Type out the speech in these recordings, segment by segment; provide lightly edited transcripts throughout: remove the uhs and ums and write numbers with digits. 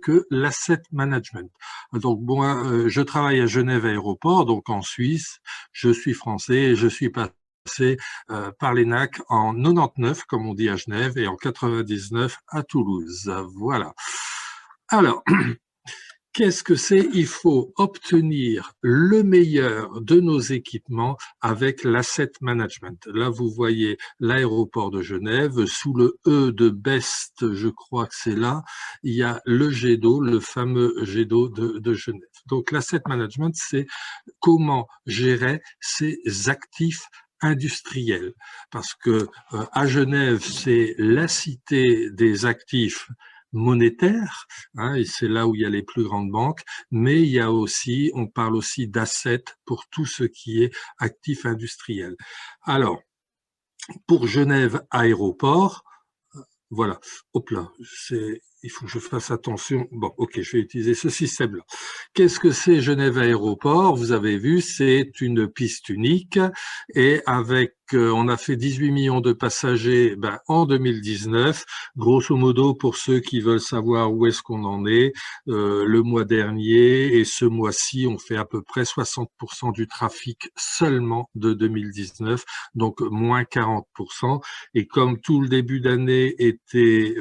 que l'asset management. Donc moi, je travaille à Genève Aéroport, donc en Suisse. Je suis français et je suis passé par l'ENAC en 99, comme on dit à Genève, et en 99 à Toulouse. Voilà. Alors, qu'est-ce que c'est? Il faut obtenir le meilleur de nos équipements avec l'asset management. Là, vous voyez l'aéroport de Genève. Sous le E de Best, je crois que c'est là, il y a le jet d'eau, le fameux jet d'eau de Genève. Donc, l'asset management, c'est comment gérer ces actifs industriels. Parce que à Genève, c'est la cité des actifs monétaires, hein, et c'est là où il y a les plus grandes banques, mais il y a aussi, on parle aussi d'assets pour tout ce qui est actif industriel. Alors, pour Genève Aéroport, voilà, hop là, il faut que je fasse attention. Bon, ok, je vais utiliser ce système-là. Qu'est-ce que c'est Genève Aéroport? Vous avez vu, c'est une piste unique et avec, on a fait 18 millions de passagers en 2019. Grosso modo, pour ceux qui veulent savoir où est-ce qu'on en est, le mois dernier et ce mois-ci, on fait à peu près 60% du trafic seulement de 2019, donc moins 40%. Et comme tout le début d'année était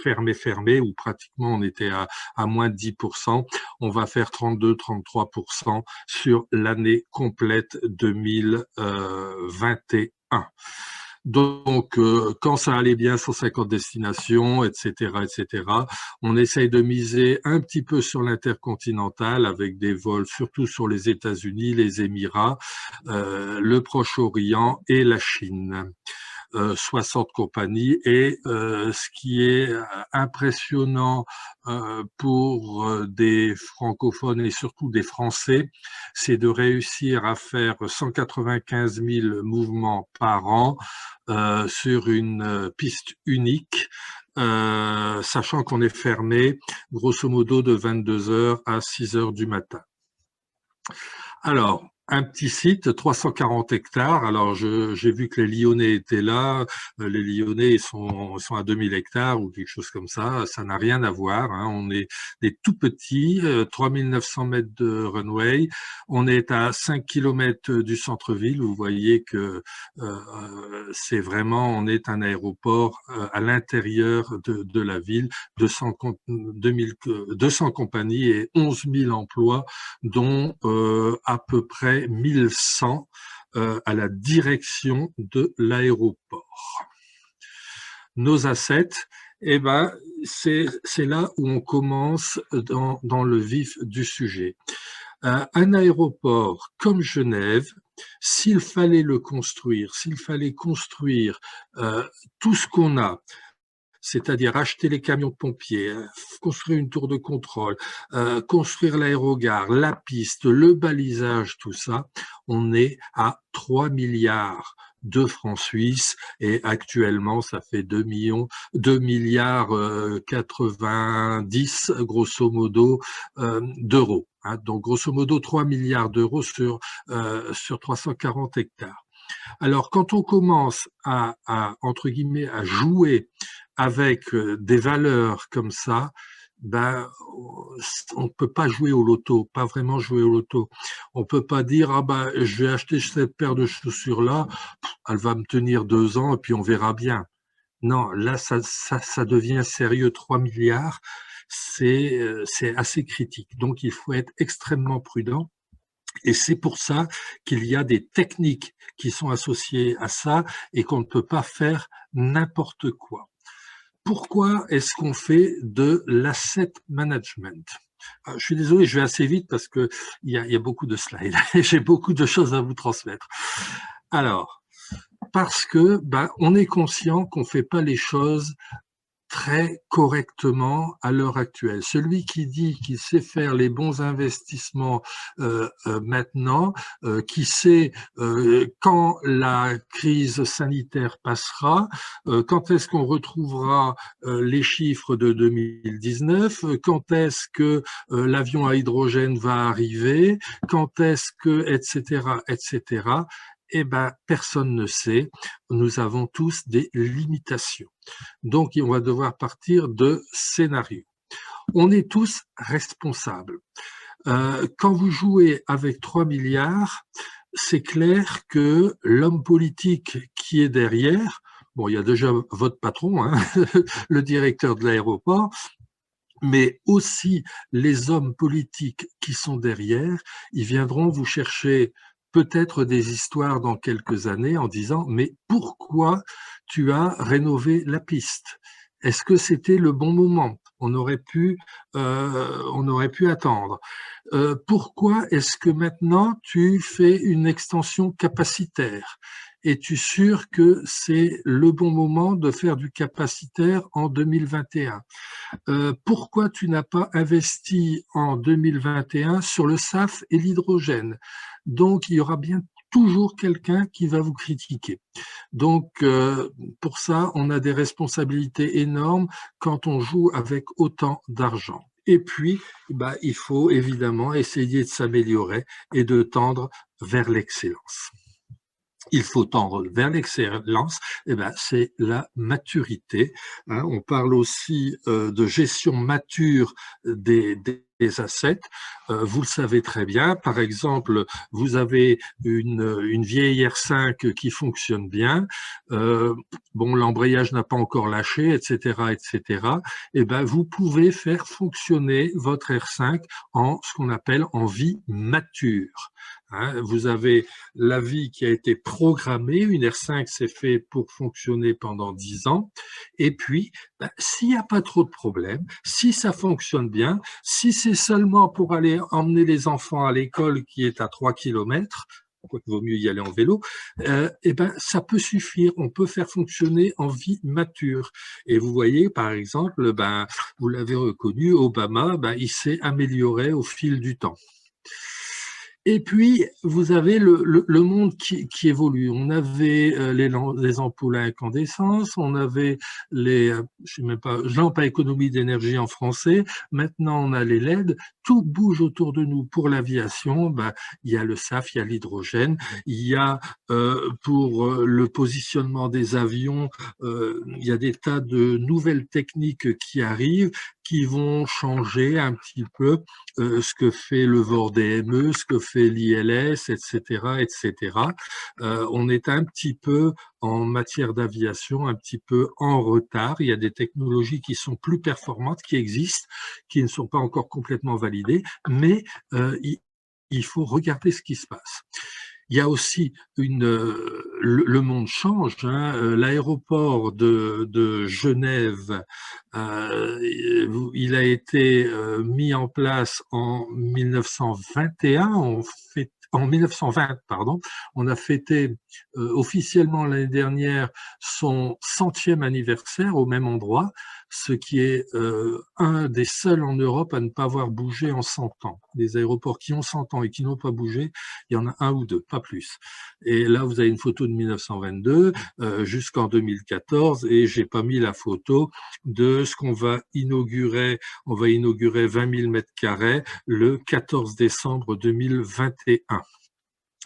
fermé, ou pratiquement on était à moins de 10%, on va faire 32-33% sur l'année complète 2021. Donc, quand ça allait bien, 150 destinations, etc., on essaye de miser un petit peu sur l'intercontinental avec des vols surtout sur les États-Unis, les Émirats, le Proche-Orient et la Chine. 60 compagnies et ce qui est impressionnant pour des francophones et surtout des Français, c'est de réussir à faire 195 000 mouvements par an sur une piste unique, sachant qu'on est fermé grosso modo de 22 heures à 6 heures du matin. Alors, un petit site, 340 hectares. Alors, j'ai vu que les Lyonnais étaient là. Les Lyonnais, ils sont à 2000 hectares ou quelque chose comme ça. Ça n'a rien à voir, hein. On est des tout petits, 3900 mètres de runway. On est à 5 kilomètres du centre-ville. Vous voyez que c'est vraiment, on est un aéroport à l'intérieur de la ville. 200 compagnies et 11 000 emplois, dont à peu près 1100 à la direction de l'aéroport. Nos assets, eh ben, c'est là où on commence dans le vif du sujet. Un aéroport comme Genève, s'il fallait le construire, s'il fallait construire tout ce qu'on a, c'est-à-dire acheter les camions de pompiers, construire une tour de contrôle, construire l'aérogare, la piste, le balisage, tout ça, on est à 3 milliards de francs suisses et actuellement ça fait 2 milliards 90 grosso modo d'euros. Hein. Donc grosso modo 3 milliards d'euros sur 340 hectares. Alors, quand on commence entre guillemets, à jouer avec des valeurs comme ça, on ne peut pas jouer au loto, pas vraiment jouer au loto. On peut pas dire, je vais acheter cette paire de chaussures-là, elle va me tenir 2 ans et puis on verra bien. Non, là, ça devient sérieux, 3 milliards, c'est assez critique. Donc, il faut être extrêmement prudent. Et c'est pour ça qu'il y a des techniques qui sont associées à ça et qu'on ne peut pas faire n'importe quoi. Pourquoi est-ce qu'on fait de l'asset management? Je suis désolé, je vais assez vite parce qu'il y a beaucoup de slides et j'ai beaucoup de choses à vous transmettre. Alors, parce que on est conscient qu'on ne fait pas les choses très correctement à l'heure actuelle. Celui qui dit qu'il sait faire les bons investissements maintenant, qui sait quand la crise sanitaire passera, quand est-ce qu'on retrouvera les chiffres de 2019, quand est-ce que l'avion à hydrogène va arriver, quand est-ce que, etc., etc., personne ne sait. Nous avons tous des limitations. Donc, on va devoir partir de scénarios. On est tous responsables. Quand vous jouez avec 3 milliards, c'est clair que l'homme politique qui est derrière, bon, il y a déjà votre patron, hein, le directeur de l'aéroport, mais aussi les hommes politiques qui sont derrière, ils viendront vous chercher peut-être des histoires dans quelques années en disant « Mais pourquoi tu as rénové la piste? Est-ce que c'était le bon moment? On aurait pu attendre. Pourquoi est-ce que maintenant tu fais une extension capacitaire? Es-tu sûr que c'est le bon moment de faire du capacitaire en 2021? Pourquoi tu n'as pas investi en 2021 sur le SAF et l'hydrogène? Donc, il y aura bien toujours quelqu'un qui va vous critiquer. Donc, pour ça, on a des responsabilités énormes quand on joue avec autant d'argent. Et puis, bah, il faut évidemment essayer de s'améliorer et de tendre vers l'excellence. Il faut tendre vers l'excellence, eh ben, c'est la maturité. Hein. On parle aussi de gestion mature des assets. Vous le savez très bien. Par exemple, vous avez une vieille R5 qui fonctionne bien. Bon, l'embrayage n'a pas encore lâché, etc., etc. Eh ben, vous pouvez faire fonctionner votre R5 en ce qu'on appelle en vie mature. Hein, vous avez la vie qui a été programmée, une R5 c'est fait pour fonctionner pendant 10 ans, et puis ben, s'il n'y a pas trop de problèmes, si ça fonctionne bien, si c'est seulement pour aller emmener les enfants à l'école qui est à 3 km, quoique vaut mieux y aller en vélo, et ben ça peut suffire, on peut faire fonctionner en vie mature. Et vous voyez par exemple, ben, vous l'avez reconnu, Obama, ben, il s'est amélioré au fil du temps. Et puis, vous avez le monde qui évolue. On avait les ampoules à incandescence, on avait je sais même pas, lampes à économie d'énergie en français. Maintenant, on a les LED. Tout bouge autour de nous. Pour l'aviation, bah, il y a le SAF, il y a l'hydrogène, il y a pour le positionnement des avions, il y a des tas de nouvelles techniques qui arrivent, qui vont changer un petit peu ce que fait le VOR-DME, ce que fait l'ILS, etc., etc. On est un petit peu en matière d'aviation, un petit peu en retard. Il y a des technologies qui sont plus performantes, qui existent, qui ne sont pas encore complètement validées, mais il faut regarder ce qui se passe. Il y a aussi le monde change. Hein. L'aéroport de Genève, il a été mis en place en 1921. En 1920, pardon, on a fêté officiellement l'année dernière son 100e anniversaire au même endroit, ce qui est un des seuls en Europe à ne pas avoir bougé en 100 ans. Des aéroports qui ont 100 ans et qui n'ont pas bougé, il y en a un ou deux, pas plus. Et là, vous avez une photo de 1922 jusqu'en 2014, et j'ai pas mis la photo de ce qu'on va inaugurer. On va inaugurer 20 000 mètres carrés le 14 décembre 2021.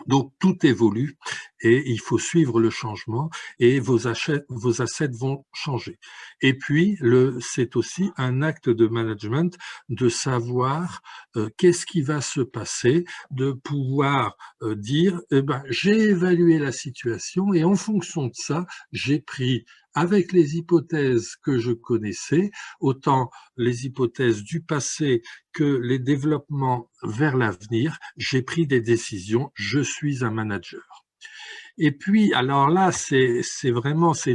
Donc, tout évolue et il faut suivre le changement et vos assets vont changer. Et puis, c'est aussi un acte de management de savoir qu'est-ce qui va se passer, de pouvoir dire, eh ben, j'ai évalué la situation et en fonction de ça, j'ai pris avec les hypothèses que je connaissais, autant les hypothèses du passé que les développements vers l'avenir, j'ai pris des décisions, je suis un manager. Et puis, alors là, c'est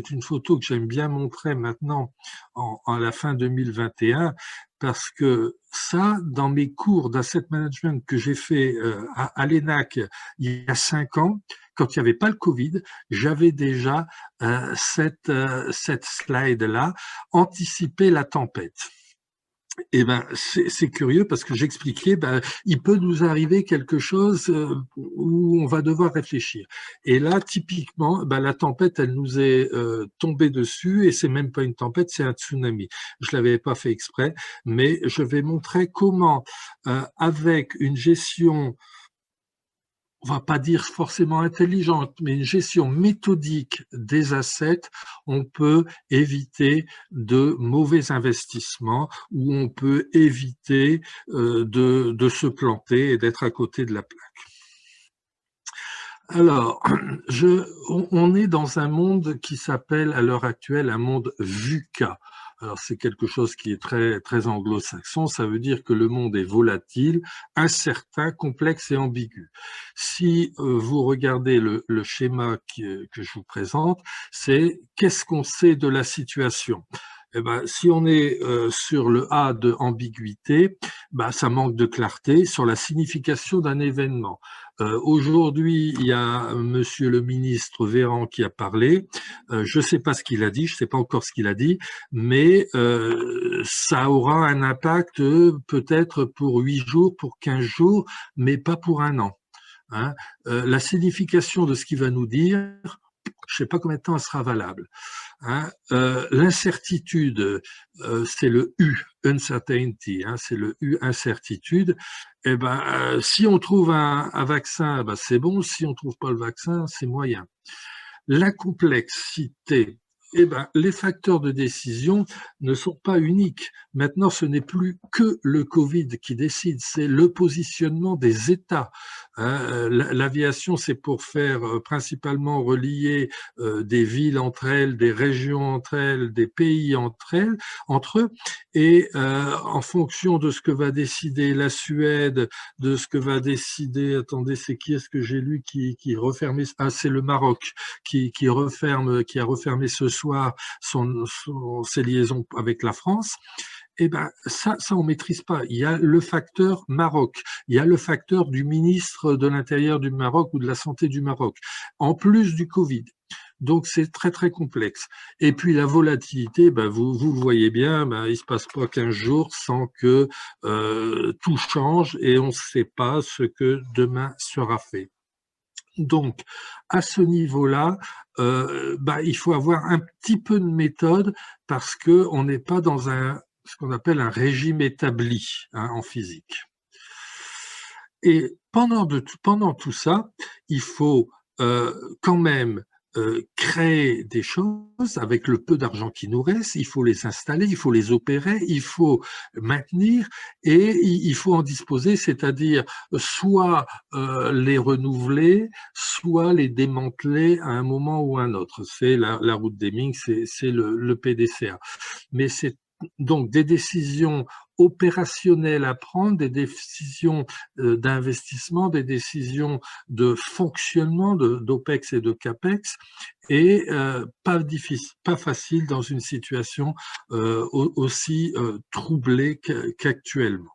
une photo que j'aime bien montrer maintenant en la fin 2021, parce que ça, dans mes cours d'asset management que j'ai fait à l'ENAC il y a 5 ans, quand il n'y avait pas le Covid, j'avais déjà cette slide-là, anticiper la tempête. Eh ben, c'est curieux parce que j'expliquais, ben, il peut nous arriver quelque chose où on va devoir réfléchir. Et là, typiquement, ben, la tempête, elle nous est tombée dessus et c'est même pas une tempête, c'est un tsunami. Je l'avais pas fait exprès, mais je vais montrer comment, avec une gestion on va pas dire forcément intelligente, mais une gestion méthodique des assets, on peut éviter de mauvais investissements ou on peut éviter de se planter et d'être à côté de la plaque. Alors, on est dans un monde qui s'appelle à l'heure actuelle un monde VUCA. Alors, c'est quelque chose qui est très, très anglo-saxon. Ça veut dire que le monde est volatile, incertain, complexe et ambigu. Si vous regardez le schéma que je vous présente, c'est qu'est-ce qu'on sait de la situation? Eh ben, si on est sur le A de ambiguïté, ben, ça manque de clarté sur la signification d'un événement. Aujourd'hui, il y a monsieur le ministre Véran qui a parlé. Je ne sais pas ce qu'il a dit, je ne sais pas encore ce qu'il a dit, mais ça aura un impact peut-être pour 8 jours, pour 15 jours, mais pas pour un an. Hein. La signification de ce qu'il va nous dire, je ne sais pas combien de temps elle sera valable. Hein. L'incertitude, c'est le U, uncertainty, hein, c'est le U, incertitude. Eh ben, si on trouve un vaccin, ben, c'est bon. Si on trouve pas le vaccin, c'est moyen. La complexité, eh ben, les facteurs de décision ne sont pas uniques. Maintenant, ce n'est plus que le Covid qui décide, c'est le positionnement des États. L'aviation, c'est pour faire principalement relier des villes entre elles, des régions entre elles, des pays entre eux, et en fonction de ce que va décider la Suède, de ce que va décider, attendez, c'est qui est-ce que j'ai lu qui refermait, ah, c'est le Maroc qui a refermé ce soir ses liaisons avec la France. Eh ben, ça on maîtrise pas. Il y a le facteur Maroc, il y a le facteur du ministre de l'Intérieur du Maroc ou de la Santé du Maroc, en plus du Covid. Donc c'est très très complexe. Et puis la volatilité, ben, vous le voyez bien, ben, il se passe pas 15 jours sans que tout change et on ne sait pas ce que demain sera fait. Donc, à ce niveau-là, bah, il faut avoir un petit peu de méthode parce qu'on n'est pas dans ce qu'on appelle un régime établi, hein, en physique. Et pendant tout ça, il faut quand même créer des choses avec le peu d'argent qui nous reste, il faut les installer, il faut les opérer, il faut maintenir et il faut en disposer, c'est-à-dire soit les renouveler, soit les démanteler à un moment ou à un autre. C'est la route d'Hemming, c'est le PDCA. Mais c'est donc des décisions opérationnelles à prendre, des décisions d'investissement, des décisions de fonctionnement d'OPEX et de CAPEX, et pas facile dans une situation aussi troublée qu'actuellement.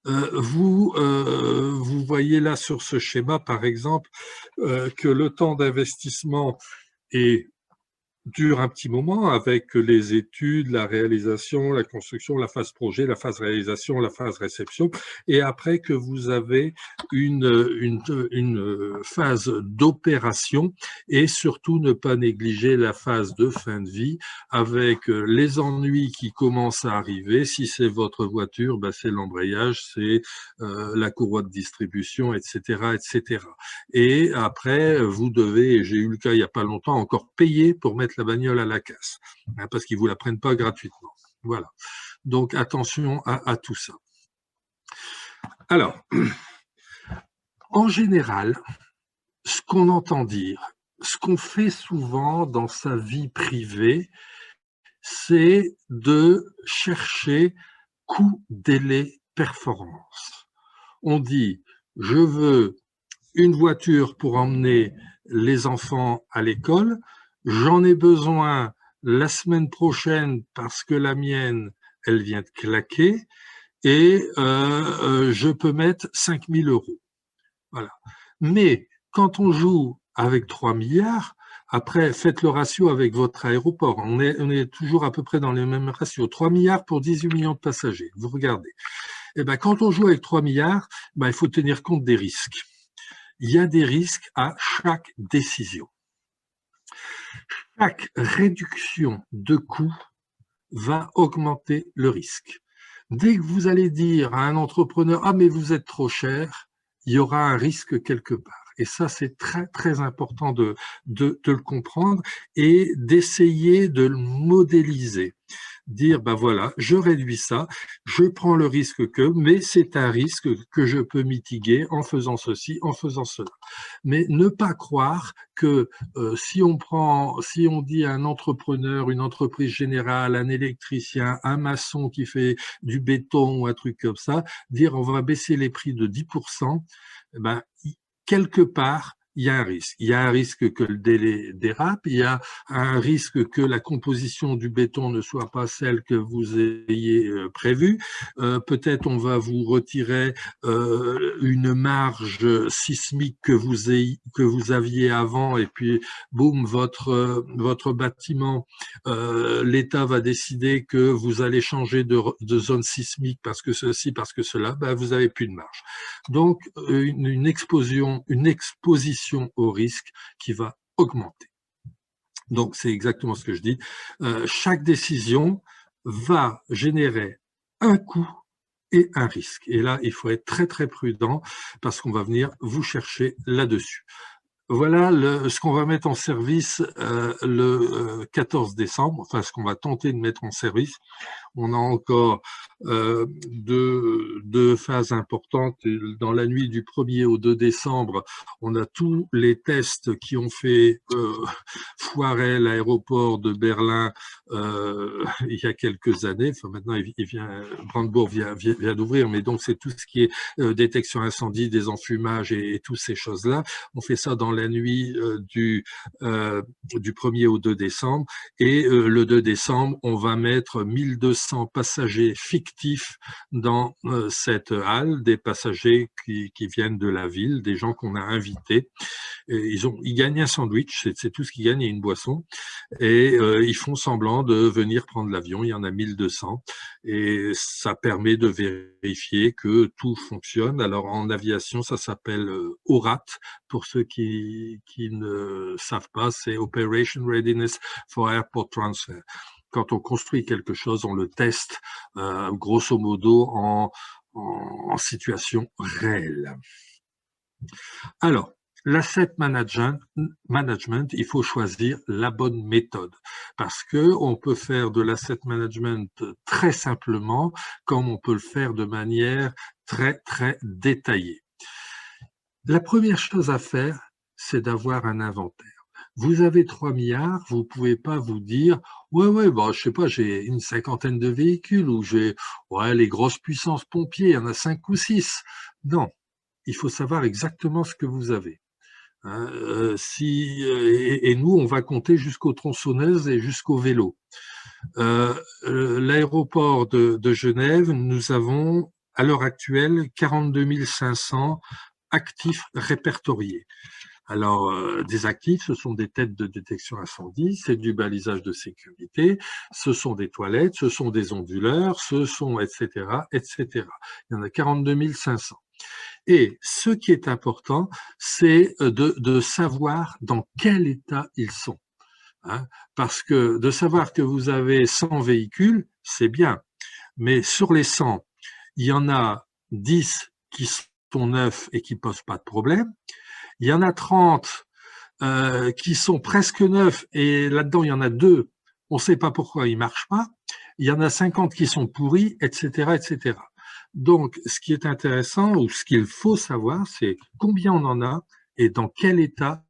Vous voyez là sur ce schéma, par exemple, que le temps d'investissement dure un petit moment avec les études, la réalisation, la construction, la phase projet, la phase réalisation, la phase réception, et après que vous avez une phase d'opération, et surtout ne pas négliger la phase de fin de vie avec les ennuis qui commencent à arriver. Si c'est votre voiture, ben c'est l'embrayage, c'est la courroie de distribution, etc., etc. Et après, vous devez, j'ai eu le cas il n'y a pas longtemps, encore payer pour mettre la bagnole à la casse, hein, parce qu'ils ne vous la prennent pas gratuitement. Voilà. Donc, attention à tout ça. Alors, en général, ce qu'on entend dire, ce qu'on fait souvent dans sa vie privée, c'est de chercher coût, délai, performance. On dit, je veux une voiture pour emmener les enfants à l'école, j'en ai besoin la semaine prochaine parce que la mienne, elle vient de claquer, et je peux mettre 5 000 €. Voilà. Mais quand on joue avec 3 milliards, après, faites le ratio avec votre aéroport. On est toujours à peu près dans les mêmes ratios. 3 milliards pour 18 millions de passagers. Vous regardez. Et ben, quand on joue avec 3 milliards, ben, il faut tenir compte des risques. Il y a des risques à chaque décision. Chaque réduction de coût va augmenter le risque. Dès que vous allez dire à un entrepreneur « Ah, mais vous êtes trop cher », il y aura un risque quelque part. Et ça, c'est très, très important de le comprendre et d'essayer de le modéliser. Dire, ben voilà, je réduis ça, je prends le risque que, mais c'est un risque que je peux mitiguer en faisant ceci, en faisant cela. Mais ne pas croire que si on dit à un entrepreneur, une entreprise générale, un électricien, un maçon qui fait du béton ou un truc comme ça, dire on va baisser les prix de 10%, ben, quelque part, il y a un risque. Il y a un risque que le délai dérape, il y a un risque que la composition du béton ne soit pas celle que vous ayez prévue. Peut-être on va vous retirer une marge sismique que vous aviez avant et puis boum, votre bâtiment, l'État va décider que vous allez changer de zone sismique parce que ceci, parce que cela, ben, vous n'avez plus de marge. Donc, une exposition au risque qui va augmenter. Donc, c'est exactement ce que je dis. Chaque décision va générer un coût et un risque. Et là, il faut être très, très prudent parce qu'on va venir vous chercher là-dessus. Voilà ce qu'on va mettre en service le 14 décembre, enfin ce qu'on va tenter de mettre en service. On a encore deux phases importantes. Dans la nuit du 1er au 2 décembre, on a tous les tests qui ont fait foirer l'aéroport de Berlin il y a quelques années. Enfin, maintenant, Brandebourg vient d'ouvrir, mais donc c'est tout ce qui est détection incendie, des enfumages et toutes ces choses-là. On fait ça dans la nuit du 1er au 2 décembre. Et le 2 décembre, on va mettre 1200 passagers fictifs dans cette halle, des passagers qui viennent de la ville, des gens qu'on a invités. Et ils gagnent un sandwich, c'est tout ce qu'ils gagnent, et une boisson. Et ils font semblant de venir prendre l'avion, il y en a 1200. Et ça permet de vérifier que tout fonctionne. Alors en aviation, ça s'appelle ORAT, pour ceux qui ne savent pas, c'est Operation Readiness for Airport Transfer. Quand on construit quelque chose, on le teste grosso modo en situation réelle. Alors, l'asset management, il faut choisir la bonne méthode parce que on peut faire de l'asset management très simplement comme on peut le faire de manière très, très détaillée. La première chose à faire, c'est d'avoir un inventaire. Vous avez 3 milliards, vous ne pouvez pas vous dire « Ouais, bon, je sais pas, j'ai une 50aine de véhicules ou j'ai les grosses puissances pompiers, il y en a 5 ou 6. » Non, il faut savoir exactement ce que vous avez. Hein, et nous, on va compter jusqu'aux tronçonneuses et jusqu'au vélo. L'aéroport de Genève, nous avons à l'heure actuelle 42 500 actifs répertoriés. Alors, des actifs, ce sont des têtes de détection incendie, c'est du balisage de sécurité, ce sont des toilettes, ce sont des onduleurs, ce sont etc., etc. Il y en a 42 500. Et ce qui est important, c'est de savoir dans quel état ils sont. Hein, parce que de savoir que vous avez 100 véhicules, c'est bien. Mais sur les 100, il y en a 10 qui sont neufs et qui ne posent pas de problème. Il y en a 30 qui sont presque neufs et là-dedans, il y en a 2, on ne sait pas pourquoi ils ne marchent pas. Il y en a 50 qui sont pourris, etc., etc. Donc, ce qui est intéressant ou ce qu'il faut savoir, c'est combien on en a et dans quel état.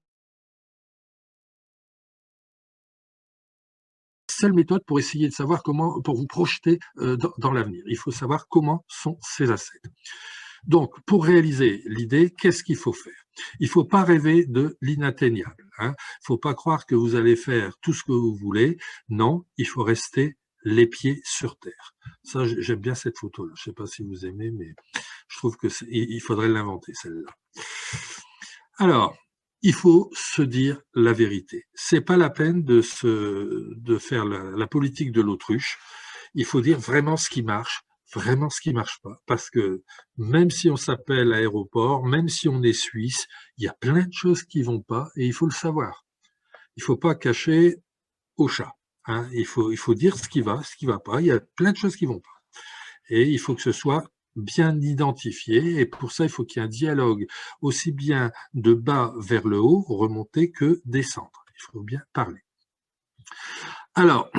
Seule méthode pour essayer de savoir comment, pour vous projeter dans l'avenir. Il faut savoir comment sont ces assets. Donc, pour réaliser l'idée, qu'est-ce qu'il faut faire? Il ne faut pas rêver de l'inatteignable. Hein. Il ne faut pas croire que vous allez faire tout ce que vous voulez. Non, il faut rester les pieds sur terre. Ça, j'aime bien cette photo-là. Je ne sais pas si vous aimez, mais je trouve qu'il faudrait l'inventer, celle-là. Alors, il faut se dire la vérité. C'est pas la peine de faire la politique de l'autruche. Il faut dire vraiment ce qui marche, vraiment ce qui marche pas. Parce que même si on s'appelle aéroport, même si on est suisse, il y a plein de choses qui vont pas et il faut le savoir. Il faut pas cacher au chat. Hein. Il faut dire ce qui va pas. Il y a plein de choses qui vont pas. Et il faut que ce soit bien identifié, et pour ça, il faut qu'il y ait un dialogue aussi bien de bas vers le haut, remonter, que descendre. Il faut bien parler. Alors,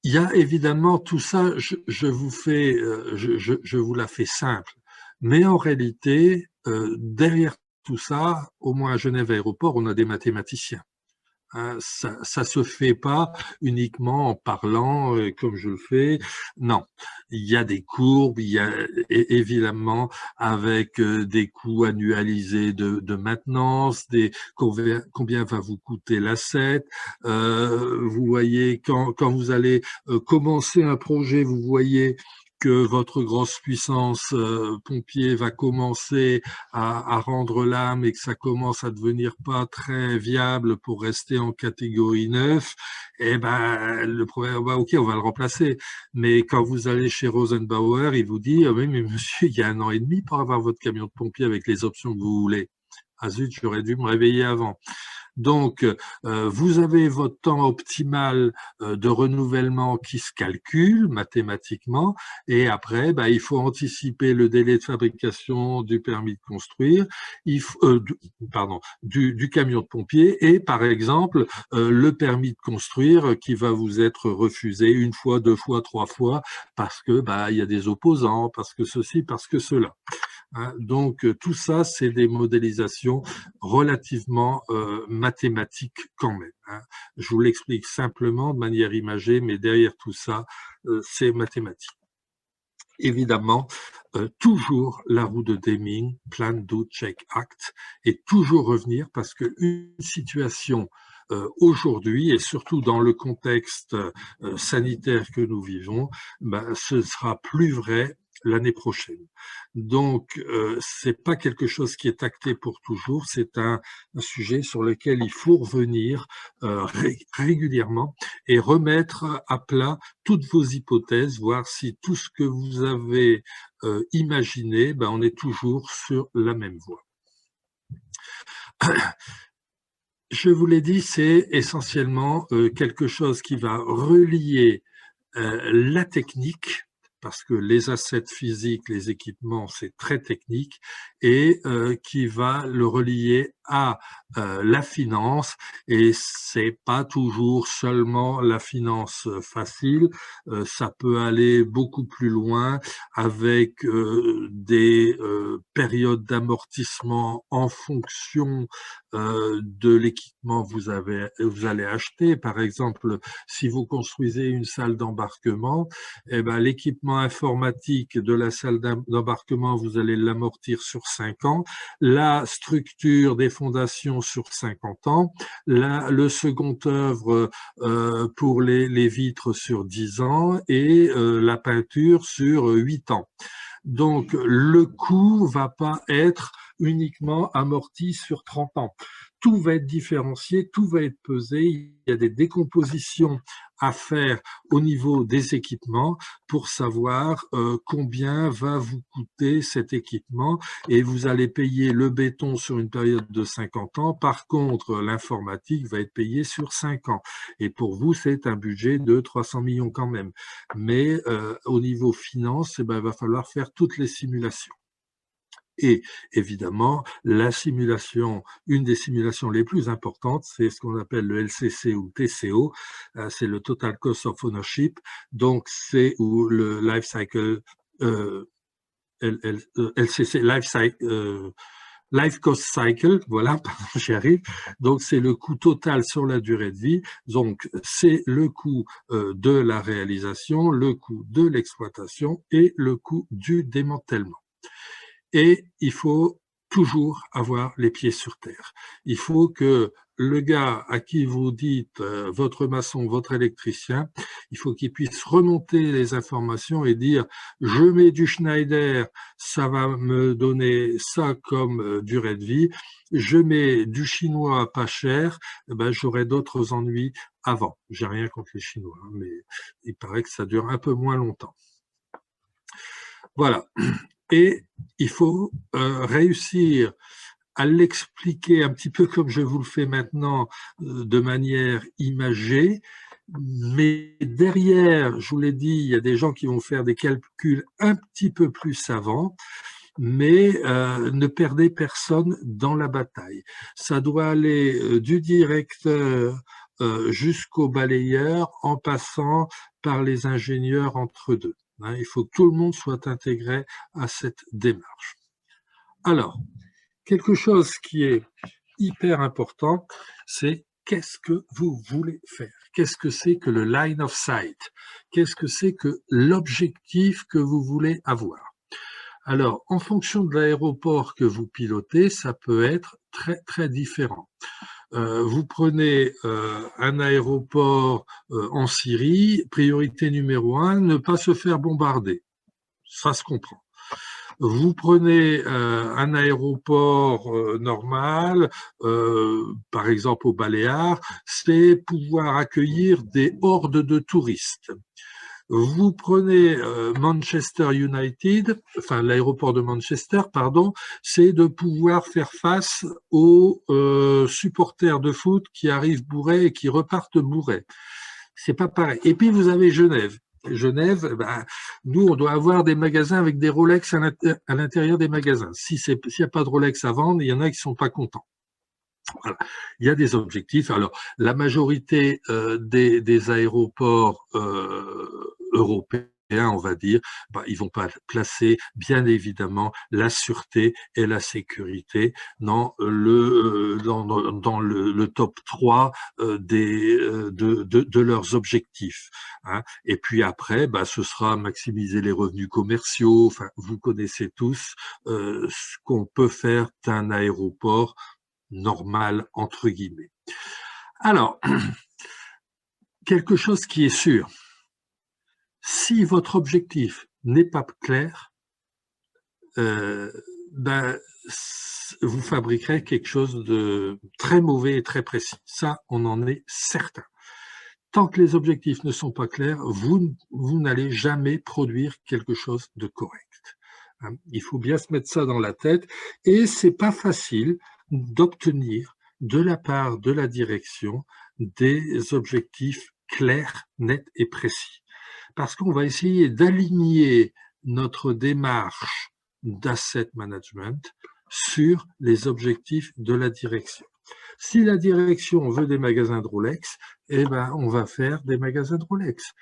il y a évidemment tout ça, je vous la fais simple, mais en réalité, derrière tout ça, au moins à Genève Aéroport, on a des mathématiciens. Hein, ça se fait pas uniquement en parlant comme je le fais. Non, il y a des courbes, il y a évidemment avec des coûts annualisés de maintenance, combien va vous coûter l'asset. Vous voyez quand vous allez commencer un projet, vous voyez que votre grosse puissance pompier va commencer à rendre l'âme et que ça commence à devenir pas très viable pour rester en catégorie 9, eh ben, le problème, bah, ok, on va le remplacer. Mais quand vous allez chez Rosenbauer, il vous dit, ah oui, mais monsieur, il y a 1 an et demi pour avoir votre camion de pompier avec les options que vous voulez. Ah zut, j'aurais dû me réveiller avant. Donc, vous avez votre temps optimal de renouvellement qui se calcule mathématiquement, et après, bah, il faut anticiper le délai de fabrication du permis de construire, du camion de pompier, et par exemple, le permis de construire qui va vous être refusé 1 fois, 2 fois, 3 fois, parce que bah, il y a des opposants, parce que ceci, parce que cela. Hein, donc tout ça, c'est des modélisations relativement mathématiques quand même. Hein. Je vous l'explique simplement de manière imagée, mais derrière tout ça, c'est mathématique. Évidemment, toujours la roue de Deming, plan, do, check, act, et toujours revenir parce qu'une situation aujourd'hui, et surtout dans le contexte sanitaire que nous vivons, ben, ce sera plus vrai l'année prochaine. Donc, c'est pas quelque chose qui est acté pour toujours, c'est un sujet sur lequel il faut revenir régulièrement et remettre à plat toutes vos hypothèses, voir si tout ce que vous avez imaginé, ben, on est toujours sur la même voie. Je vous l'ai dit, c'est essentiellement quelque chose qui va relier la technique, parce que les assets physiques, les équipements, c'est très technique, et qui va le relier à la finance, et c'est pas toujours seulement la finance facile, ça peut aller beaucoup plus loin avec des périodes d'amortissement en fonction de l'équipement que vous allez acheter. Par exemple, si vous construisez une salle d'embarquement, eh ben, l'équipement informatique de la salle d'embarquement, vous allez l'amortir sur 5 ans, la structure des fondations sur 50 ans, le second œuvre pour les vitres sur 10 ans et la peinture sur 8 ans. Donc, le coût va pas être uniquement amorti sur 30 ans. Tout va être différencié, tout va être pesé. Il y a des décompositions à faire au niveau des équipements pour savoir combien va vous coûter cet équipement, et vous allez payer le béton sur une période de 50 ans. Par contre, l'informatique va être payée sur 5 ans. Et pour vous, c'est un budget de 300 millions quand même. Mais au niveau finance, eh ben, il va falloir faire toutes les simulations. Et évidemment, la simulation, une des simulations les plus importantes, c'est ce qu'on appelle le LCC ou TCO, c'est le Total Cost of Ownership, donc c'est où le Life Cycle, LCC, Life Cost Cycle, voilà, pardon, j'y arrive. Donc, c'est le coût total sur la durée de vie. Donc, c'est le coût de la réalisation, le coût de l'exploitation et le coût du démantèlement. Et il faut toujours avoir les pieds sur terre. Il faut que le gars à qui vous dites votre maçon, votre électricien, il faut qu'il puisse remonter les informations et dire je mets du Schneider, ça va me donner ça comme durée de vie. Je mets du chinois pas cher, ben j'aurai d'autres ennuis avant. J'ai rien contre les Chinois, mais il paraît que ça dure un peu moins longtemps. Voilà. Et il faut réussir à l'expliquer un petit peu comme je vous le fais maintenant, de manière imagée, Mais derrière, je vous l'ai dit, il y a des gens qui vont faire des calculs un petit peu plus savants, mais ne perdez personne dans la bataille. Ça doit aller du directeur jusqu'au balayeur en passant par les ingénieurs entre deux. Hein, il faut que tout le monde soit intégré à cette démarche. Alors, quelque chose qui est hyper important, c'est qu'est-ce que vous voulez faire? Qu'est-ce que c'est que le line of sight? Qu'est-ce que c'est que l'objectif que vous voulez avoir? Alors, en fonction de l'aéroport que vous pilotez, ça peut être très, très différent. Vous prenez un aéroport en Syrie, priorité numéro 1, ne pas se faire bombarder. Ça se comprend. Vous prenez un aéroport normal, par exemple au Baléares, c'est pouvoir accueillir des hordes de touristes. Vous prenez Manchester United, enfin l'aéroport de Manchester, pardon, c'est de pouvoir faire face aux supporters de foot qui arrivent bourrés et qui repartent bourrés. C'est pas pareil. Et puis vous avez Genève. Genève, ben, nous, on doit avoir des magasins avec des Rolex à l'intérieur des magasins. S'il n'y a pas de Rolex à vendre, il y en a qui sont pas contents. Voilà. Il y a des objectifs. Alors, la majorité des aéroports européens, on va dire, bah, ils vont pas placer, bien évidemment, la sûreté et la sécurité dans le top 3 de leurs objectifs. Hein. Et puis après, bah, ce sera maximiser les revenus commerciaux. Enfin, vous connaissez tous ce qu'on peut faire d'un aéroport normal, entre guillemets. Alors, quelque chose qui est sûr, si votre objectif n'est pas clair, ben, vous fabriquerez quelque chose de très mauvais et très précis. Ça, on en est certain. Tant que les objectifs ne sont pas clairs, vous n'allez jamais produire quelque chose de correct. Il faut bien se mettre ça dans la tête et c'est pas facile d'obtenir de la part de la direction des objectifs clairs, nets et précis. Parce qu'on va essayer d'aligner notre démarche d'asset management sur les objectifs de la direction. Si la direction veut des magasins de Rolex, eh ben, on va faire des magasins de Rolex.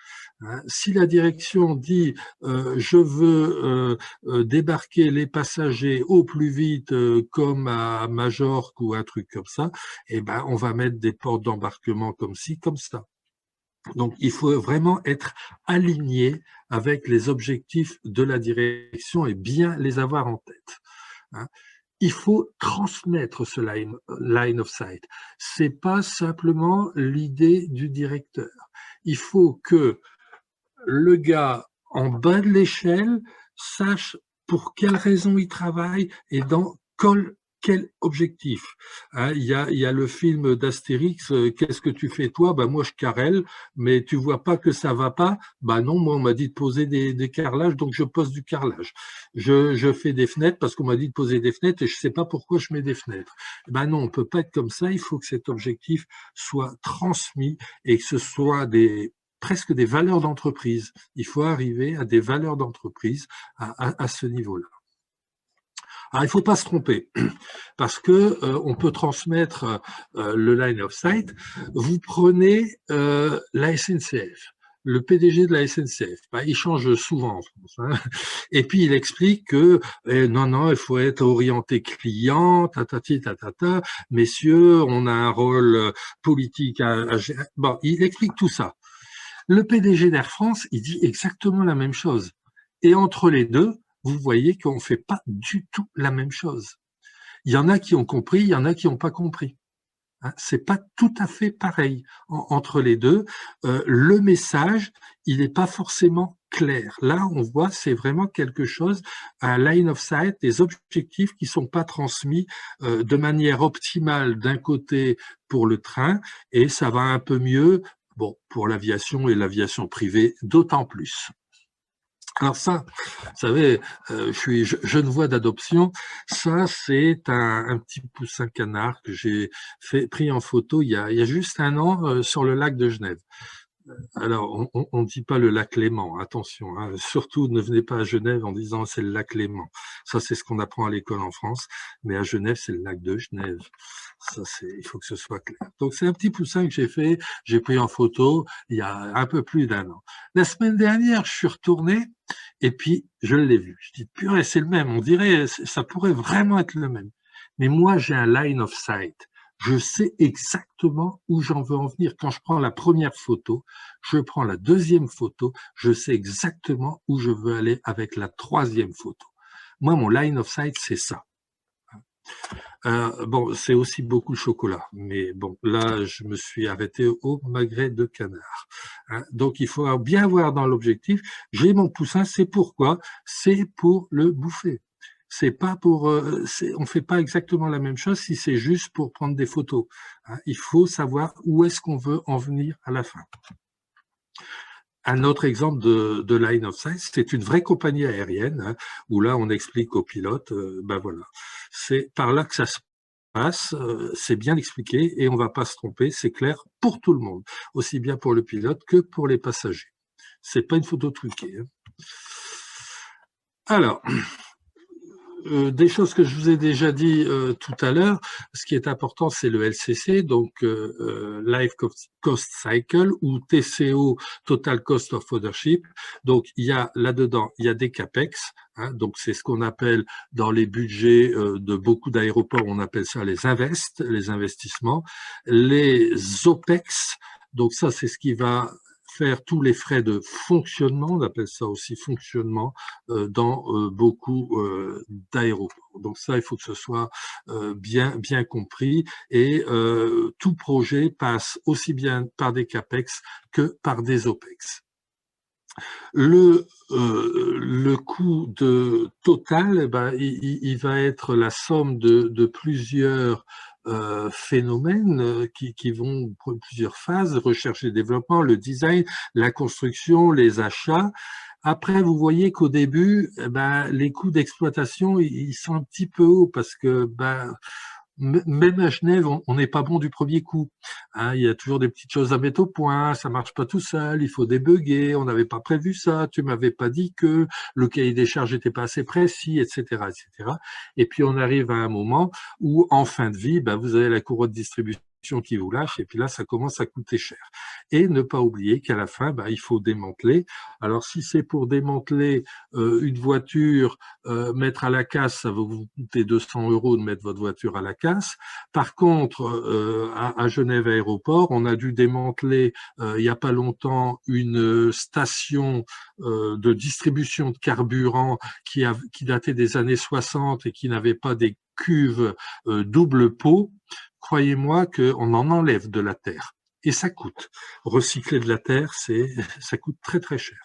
Si la direction dit je veux débarquer les passagers au plus vite comme à Majorque ou un truc comme ça, eh ben, on va mettre des portes d'embarquement comme ci, comme ça. Donc, il faut vraiment être aligné avec les objectifs de la direction et bien les avoir en tête. Hein. Il faut transmettre ce line of sight. C'est pas simplement l'idée du directeur. Il faut que le gars en bas de l'échelle sache pour quelle raison il travaille et dans quel objectif. Hein, il y a le film d'Astérix, qu'est-ce que tu fais toi? Bah moi je carrelle, mais tu vois pas que ça va pas? Bah non, moi on m'a dit de poser des carrelages, donc je pose du carrelage. Je fais des fenêtres parce qu'on m'a dit de poser des fenêtres et je sais pas pourquoi je mets des fenêtres. Bah non, on peut pas être comme ça, il faut que cet objectif soit transmis et que ce soit presque des valeurs d'entreprise. Il faut arriver à des valeurs d'entreprise à ce niveau-là. Alors, il ne faut pas se tromper, parce que on peut transmettre le line of sight. Vous prenez la SNCF. Le PDG de la SNCF, bah, il change souvent en France. Hein. Et puis il explique que non, il faut être orienté client, tatati, tatata. Messieurs, on a un rôle politique à gérer. Bon, il explique tout ça. Le PDG d'Air France, il dit exactement la même chose. Et entre les deux, vous voyez qu'on ne fait pas du tout la même chose. Il y en a qui ont compris, il y en a qui n'ont pas compris. Hein, c'est pas tout à fait pareil entre les deux. Le message, il n'est pas forcément clair. Là, on voit, c'est vraiment quelque chose, un line of sight, des objectifs qui sont pas transmis de manière optimale d'un côté pour le train, et ça va un peu mieux, bon, pour l'aviation et l'aviation privée, d'autant plus. Alors ça, vous savez, je suis Genevois d'adoption. Ça, c'est un petit poussin canard que j'ai pris en photo il y a juste un an sur le lac de Genève. Alors, on ne dit pas le lac Léman, attention, hein. Surtout ne venez pas à Genève en disant c'est le lac Léman. Ça, c'est ce qu'on apprend à l'école en France, mais à Genève, c'est le lac de Genève. Ça, il faut que ce soit clair. Donc, c'est un petit poussin que j'ai fait, j'ai pris en photo il y a un peu plus d'1 an. La semaine dernière, je suis retourné et puis je l'ai vu. Je dis, purée, c'est le même, on dirait, ça pourrait vraiment être le même. Mais moi, j'ai un line of sight. Je sais exactement où j'en veux en venir. Quand je prends la première photo, je prends la deuxième photo, je sais exactement où je veux aller avec la troisième photo. Moi, mon line of sight, c'est ça. Bon, c'est aussi beaucoup le chocolat, mais bon, là, je me suis arrêté au magret de canard. Hein. Donc, il faut bien avoir dans l'objectif, j'ai mon poussin, c'est pourquoi? C'est pour le bouffer. C'est pas pour, on fait pas exactement la même chose si c'est juste pour prendre des photos. Hein. Il faut savoir où est-ce qu'on veut en venir à la fin. Un autre exemple de line of sight, c'est une vraie compagnie aérienne, hein, où là, on explique aux pilotes, ben voilà, c'est par là que ça se passe, c'est bien expliqué et on va pas se tromper, c'est clair pour tout le monde, aussi bien pour le pilote que pour les passagers. C'est pas une photo truquée. Hein. Alors, des choses que je vous ai déjà dit tout à l'heure, ce qui est important, c'est le LCC, donc Life Cost Cycle, ou TCO, Total Cost of Ownership. Donc, il y a là-dedans, il y a des CAPEX, hein, donc c'est ce qu'on appelle dans les budgets de beaucoup d'aéroports, on appelle ça les investissements, les OPEX, donc ça, c'est ce qui va faire tous les frais de fonctionnement, on appelle ça aussi fonctionnement, dans beaucoup d'aéroports. Donc ça, il faut que ce soit bien compris et tout projet passe aussi bien par des CAPEX que par des OPEX. Le coût total, eh ben, il va être la somme de plusieurs phénomènes qui vont plusieurs phases, recherche et développement, le design, la construction, les achats. Après, vous voyez qu'au début, eh ben, les coûts d'exploitation, ils sont un petit peu hauts parce que ben, même à Genève, on n'est pas bon du premier coup. Hein, il y a toujours des petites choses à mettre au point, ça marche pas tout seul, il faut débugger, on n'avait pas prévu ça, tu m'avais pas dit que le cahier des charges n'était pas assez précis, etc., etc. Et puis on arrive à un moment où, en fin de vie, ben, vous avez la courroie de distribution qui vous lâche, et puis là, ça commence à coûter cher. Et ne pas oublier qu'à la fin, ben, il faut démanteler. Alors, si c'est pour démanteler une voiture, mettre à la casse, ça va vous coûter 200 € de mettre votre voiture à la casse. Par contre, à Genève Aéroport, on a dû démanteler il n'y a pas longtemps une station de distribution de carburant qui datait des années 60 et qui n'avait pas des cuves double pot. Croyez-moi qu'on en enlève de la terre. Et ça coûte. Recycler de la terre, ça coûte très très cher.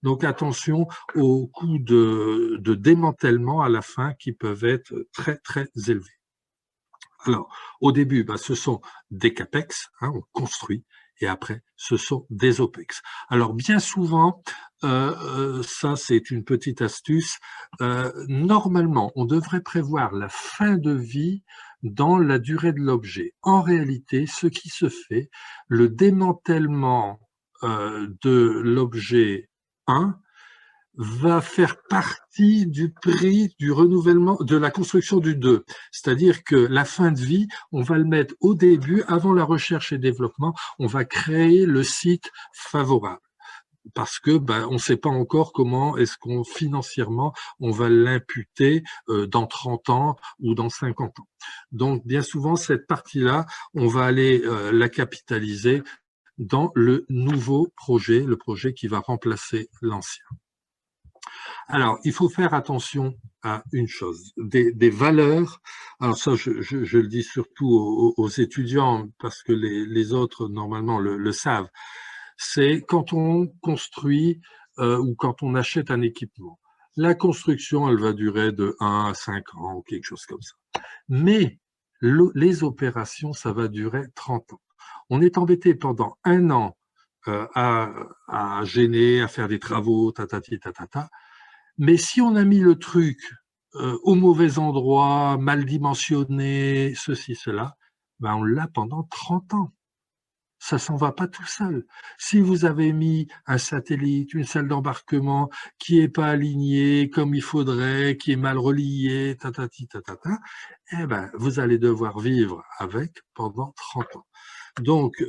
Donc attention aux coûts de démantèlement à la fin qui peuvent être très très élevés. Alors, au début, bah, ce sont des CAPEX, hein, on construit, et après, ce sont des OPEX. Alors, bien souvent, ça c'est une petite astuce, normalement, on devrait prévoir la fin de vie dans la durée de l'objet. En réalité, ce qui se fait, le démantèlement de l'objet 1 va faire partie du prix du renouvellement de la construction du 2. C'est-à-dire que la fin de vie, on va le mettre au début, avant la recherche et développement, on va créer le site favorable. Parce que on ne sait pas encore comment est-ce qu'on financièrement on va l'imputer dans 30 ans ou dans 50 ans. Donc bien souvent cette partie-là, on va aller la capitaliser dans le nouveau projet, le projet qui va remplacer l'ancien. Alors, il faut faire attention à une chose, des valeurs. Alors ça, je le dis surtout aux étudiants parce que les autres, normalement, le savent. C'est quand on construit ou quand on achète un équipement. La construction, elle va durer de 1 à 5 ans ou quelque chose comme ça. Mais les opérations, ça va durer 30 ans. On est embêté pendant 1 an à gêner, à faire des travaux, tatati, tatata. Mais si on a mis le truc au mauvais endroit, mal dimensionné, ceci, cela, on l'a pendant 30 ans. ça s'en va pas tout seul. Si vous avez mis un satellite, une salle d'embarquement qui est pas alignée comme il faudrait, qui est mal reliée, tatati tatata, eh ben, vous allez devoir vivre avec pendant 30 ans. Donc,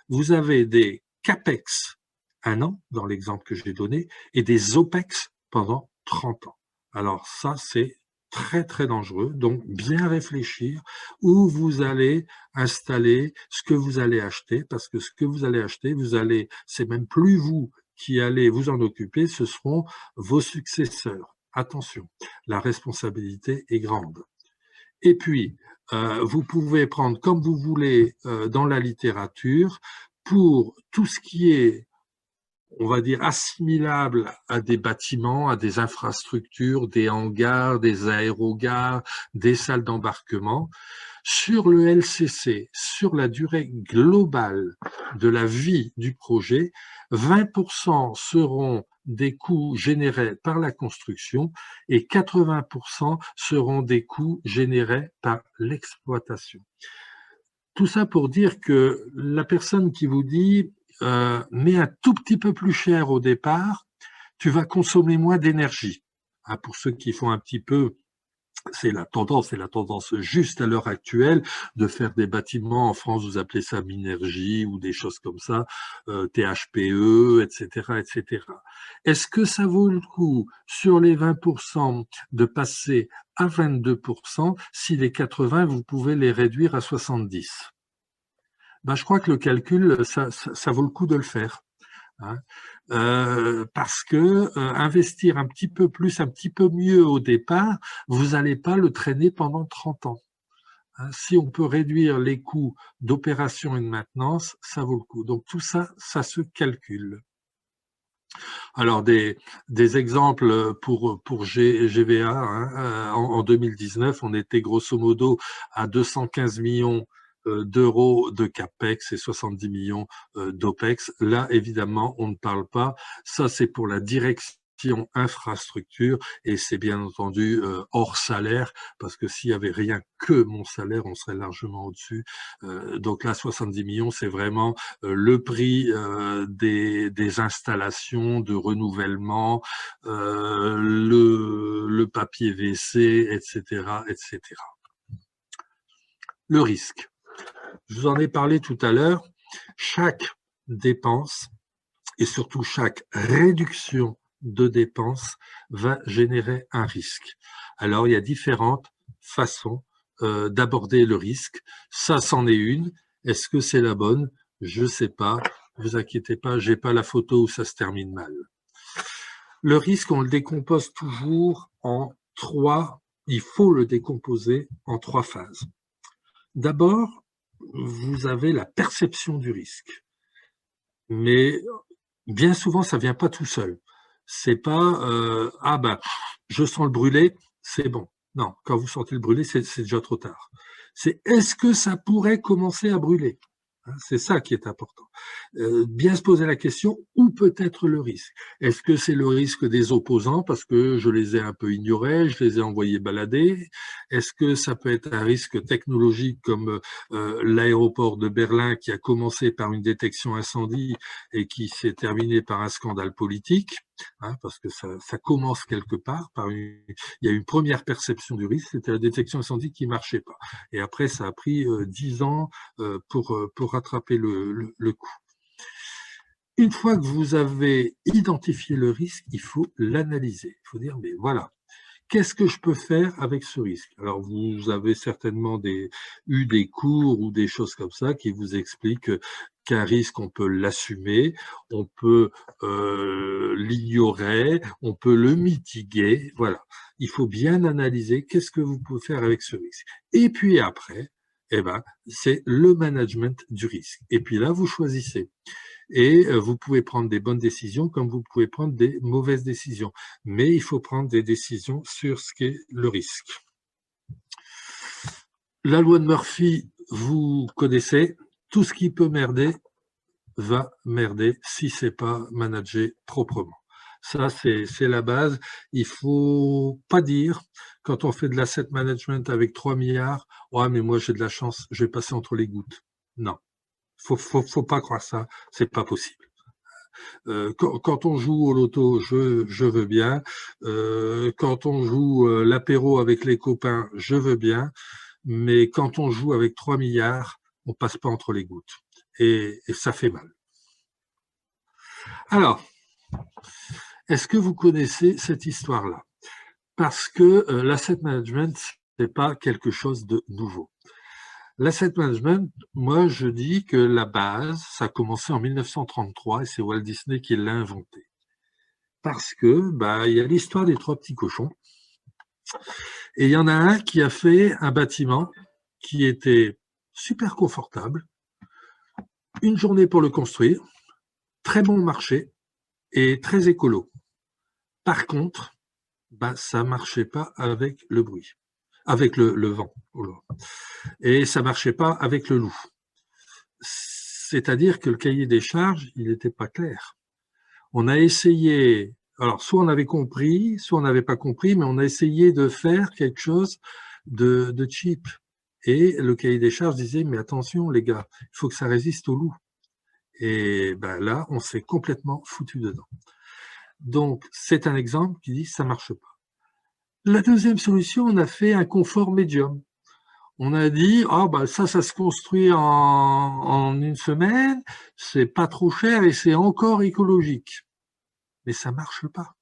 vous avez des CAPEX 1 an, dans l'exemple que j'ai donné, et des OPEX pendant 30 ans. Alors ça, c'est très très dangereux, donc bien réfléchir où vous allez installer ce que vous allez acheter, parce que ce que vous allez acheter, c'est même plus vous qui allez vous en occuper, ce seront vos successeurs. Attention, la responsabilité est grande. Et puis, vous pouvez prendre comme vous voulez dans la littérature pour tout ce qui est, on va dire, assimilable à des bâtiments, à des infrastructures, des hangars, des aérogares, des salles d'embarquement. Sur le LCC, sur la durée globale de la vie du projet, 20% seront des coûts générés par la construction et 80% seront des coûts générés par l'exploitation. Tout ça pour dire que la personne qui vous dit mets un tout petit peu plus cher au départ, tu vas consommer moins d'énergie. Hein, pour ceux qui font un petit peu, c'est la tendance juste à l'heure actuelle de faire des bâtiments, en France vous appelez ça Minergie ou des choses comme ça, THPE, etc., etc. Est-ce que ça vaut le coup sur les 20% de passer à 22% si les 80 vous pouvez les réduire à 70? Ben, je crois que le calcul, ça vaut le coup de le faire. Hein. Parce que investir un petit peu plus, un petit peu mieux au départ, vous n'allez pas le traîner pendant 30 ans. Hein. Si on peut réduire les coûts d'opération et de maintenance, ça vaut le coup. Donc tout ça, ça se calcule. Alors des exemples pour GVA, hein, en 2019, on était grosso modo à 215 millions d'euros de CAPEX et 70 millions d'OPEX. Là, évidemment, on ne parle pas. Ça, c'est pour la direction infrastructure et c'est bien entendu hors salaire parce que s'il y avait rien que mon salaire, on serait largement au-dessus. Donc là, 70 millions, c'est vraiment le prix des installations de renouvellement, le papier WC, etc., etc. Le risque. Je vous en ai parlé tout à l'heure. Chaque dépense et surtout chaque réduction de dépenses va générer un risque. Alors, il y a différentes façons d'aborder le risque. Ça, c'en est une. Est-ce que c'est la bonne? Je ne sais pas. Ne vous inquiétez pas, j'ai pas la photo où ça se termine mal. Le risque, on le décompose toujours en trois. Il faut le décomposer en trois phases. D'abord, vous avez la perception du risque. Mais bien souvent, ça vient pas tout seul. C'est pas ah ben je sens le brûler, c'est bon. Non, quand vous sentez le brûler, c'est déjà trop tard. C'est est-ce que ça pourrait commencer à brûler? C'est ça qui est important. Bien se poser la question, où peut être le risque? Est-ce que c'est le risque des opposants parce que je les ai un peu ignorés, je les ai envoyés balader? Est-ce que ça peut être un risque technologique comme l'aéroport de Berlin qui a commencé par une détection incendie et qui s'est terminé par un scandale politique? Parce que ça commence quelque part il y a une première perception du risque, c'était la détection incendie qui marchait pas. Et après, ça a pris 10 ans pour rattraper le coup. Une fois que vous avez identifié le risque, il faut l'analyser. Il faut dire, mais voilà, qu'est-ce que je peux faire avec ce risque? Alors, vous avez certainement eu des cours ou des choses comme ça qui vous expliquent qu'un risque, on peut l'assumer, on peut l'ignorer, on peut le mitiguer. Voilà, il faut bien analyser qu'est-ce que vous pouvez faire avec ce risque. Et puis après, eh ben, c'est le management du risque. Et puis là, vous choisissez. Et vous pouvez prendre des bonnes décisions comme vous pouvez prendre des mauvaises décisions. Mais il faut prendre des décisions sur ce qu'est le risque. La loi de Murphy, vous connaissez, tout ce qui peut merder va merder si c'est pas managé proprement. Ça, c'est la base. Il faut pas dire, quand on fait de l'asset management avec 3 milliards, « Ouais, mais moi j'ai de la chance, je vais passer entre les gouttes ». Non. Faut pas croire ça, c'est pas possible. Quand on joue au loto, je veux bien. Quand on joue l'apéro avec les copains, je veux bien. Mais quand on joue avec 3 milliards, on passe pas entre les gouttes. Et ça fait mal. Alors, est-ce que vous connaissez cette histoire-là? Parce que l'asset management, c'est pas quelque chose de nouveau. L'asset management, moi, je dis que la base, ça a commencé en 1933 et c'est Walt Disney qui l'a inventé. Parce que, il y a l'histoire des 3 petits cochons. Et il y en a un qui a fait un bâtiment qui était super confortable, une journée pour le construire, très bon marché et très écolo. Par contre, ça marchait pas avec le bruit, avec le vent. Et ça marchait pas avec le loup. C'est-à-dire que le cahier des charges, il n'était pas clair. On a essayé, alors soit on avait compris, soit on n'avait pas compris, mais on a essayé de faire quelque chose de cheap. Et le cahier des charges disait, mais attention les gars, il faut que ça résiste au loup. Et là, on s'est complètement foutu dedans. Donc, c'est un exemple qui dit, ça marche pas. La deuxième solution, on a fait un confort médium. On a dit, ça se construit en une semaine, c'est pas trop cher et c'est encore écologique. Mais ça marche pas.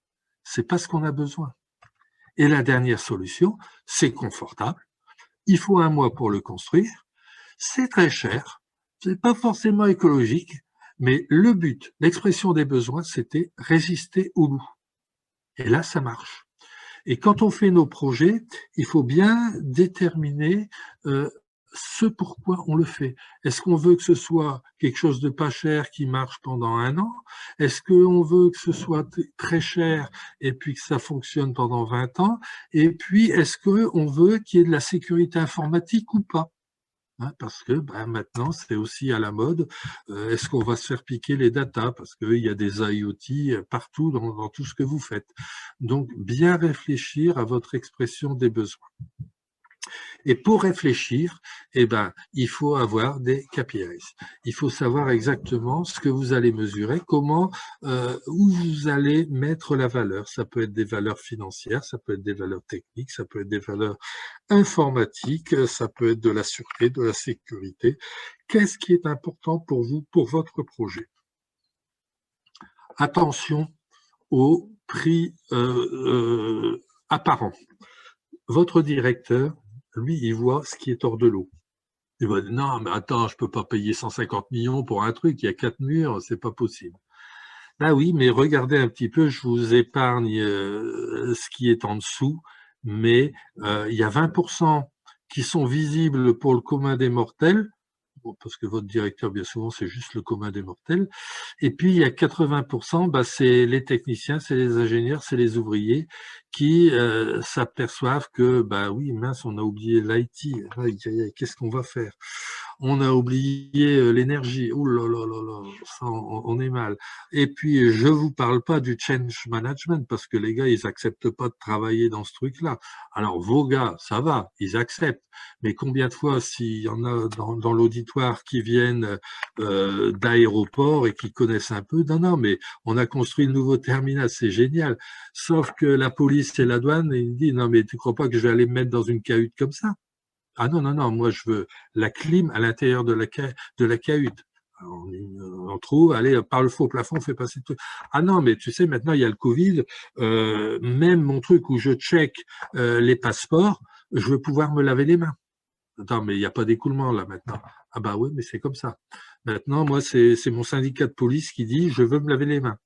C'est pas ce qu'on a besoin. Et la dernière solution, c'est confortable. Il faut 1 mois pour le construire. C'est très cher. C'est pas forcément écologique. Mais le but, l'expression des besoins, c'était résister au loup. Et là, ça marche. Et quand on fait nos projets, il faut bien déterminer ce pourquoi on le fait. Est-ce qu'on veut que ce soit quelque chose de pas cher qui marche pendant 1 an? Est-ce qu'on veut que ce soit très cher et puis que ça fonctionne pendant 20 ans? Et puis, est-ce qu'on veut qu'il y ait de la sécurité informatique ou pas? Parce que maintenant, c'est aussi à la mode. Est-ce qu'on va se faire piquer les datas? Parce qu'il y a des IoT partout dans tout ce que vous faites. Donc, bien réfléchir à votre expression des besoins. Et pour réfléchir, il faut avoir des KPIs. Il faut savoir exactement ce que vous allez mesurer, comment, où vous allez mettre la valeur. Ça peut être des valeurs financières, ça peut être des valeurs techniques, ça peut être des valeurs informatiques, ça peut être de la sûreté, de la sécurité. Qu'est-ce qui est important pour vous, pour votre projet? Attention au prix apparent. Votre directeur, lui, il voit ce qui est hors de l'eau. Il va dire, non, mais attends, je peux pas payer 150 millions pour un truc, il y a 4 murs, c'est pas possible. Oui, mais regardez un petit peu, je vous épargne ce qui est en dessous, mais il y a 20% qui sont visibles pour le commun des mortels, parce que votre directeur, bien souvent, c'est juste le commun des mortels. Et puis, il y a 80%, c'est les techniciens, c'est les ingénieurs, c'est les ouvriers qui s'aperçoivent que, oui, mince, on a oublié l'IT. Qu'est-ce qu'on va faire? On a oublié l'énergie. Ouh là là là là, ça, on est mal. Et puis, je vous parle pas du change management, parce que les gars, ils acceptent pas de travailler dans ce truc-là. Alors, vos gars, ça va, ils acceptent. Mais combien de fois, s'il y en a dans l'auditoire qui viennent d'aéroports et qui connaissent un peu, non, mais on a construit le nouveau terminal, c'est génial. Sauf que la police et la douane, ils disent, non, mais tu crois pas que je vais aller me mettre dans une cahute comme ça? Ah non, non, non, moi je veux la clim à l'intérieur de la cahute. Alors, on trouve, allez, par le faux plafond, on fait passer tout. Ah non, mais tu sais, maintenant il y a le Covid, même mon truc où je check les passeports, je veux pouvoir me laver les mains. Attends, mais il n'y a pas d'écoulement là maintenant. Ah oui, mais c'est comme ça. Maintenant, moi, c'est mon syndicat de police qui dit je veux me laver les mains.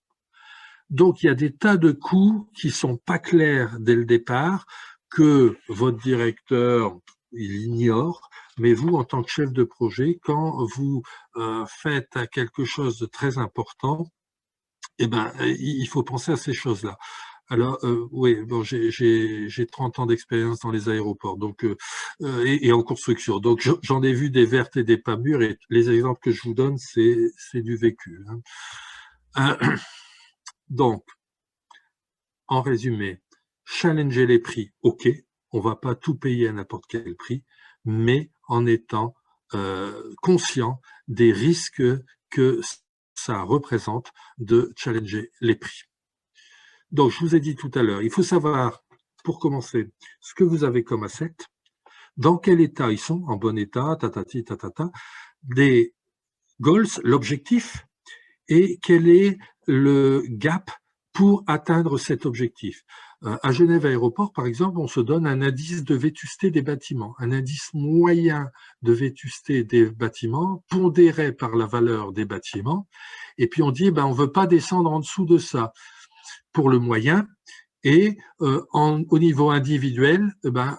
Donc, il y a des tas de coûts qui sont pas clairs dès le départ, que votre directeur, il ignore, mais vous, en tant que chef de projet, quand vous faites quelque chose de très important, il faut penser à ces choses-là. Alors, oui, bon, j'ai 30 ans d'expérience dans les aéroports donc, et en construction. Donc, j'en ai vu des vertes et des pas mûres, et les exemples que je vous donne, c'est du vécu. Donc, en résumé, challenger les prix, ok, on va pas tout payer à n'importe quel prix, mais en étant conscient des risques que ça représente de challenger les prix. Donc, je vous ai dit tout à l'heure, il faut savoir, pour commencer, ce que vous avez comme asset, dans quel état ils sont, en bon état, tatati, tatata, des goals, l'objectif, et quel est le gap pour atteindre cet objectif. À Genève Aéroport, par exemple, on se donne un indice de vétusté des bâtiments, un indice moyen de vétusté des bâtiments, pondéré par la valeur des bâtiments, et puis on dit, on ne veut pas descendre en dessous de ça. Pour le moyen, et au niveau individuel,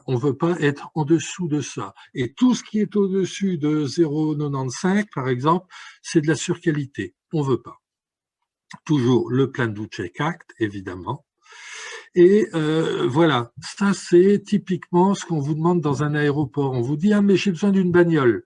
on ne veut pas être en dessous de ça. Et tout ce qui est au-dessus de 0,95, par exemple, c'est de la surqualité. On ne veut pas. Toujours le Plan Ducek Act, évidemment. Et voilà, ça c'est typiquement ce qu'on vous demande dans un aéroport. On vous dit, ah mais j'ai besoin d'une bagnole.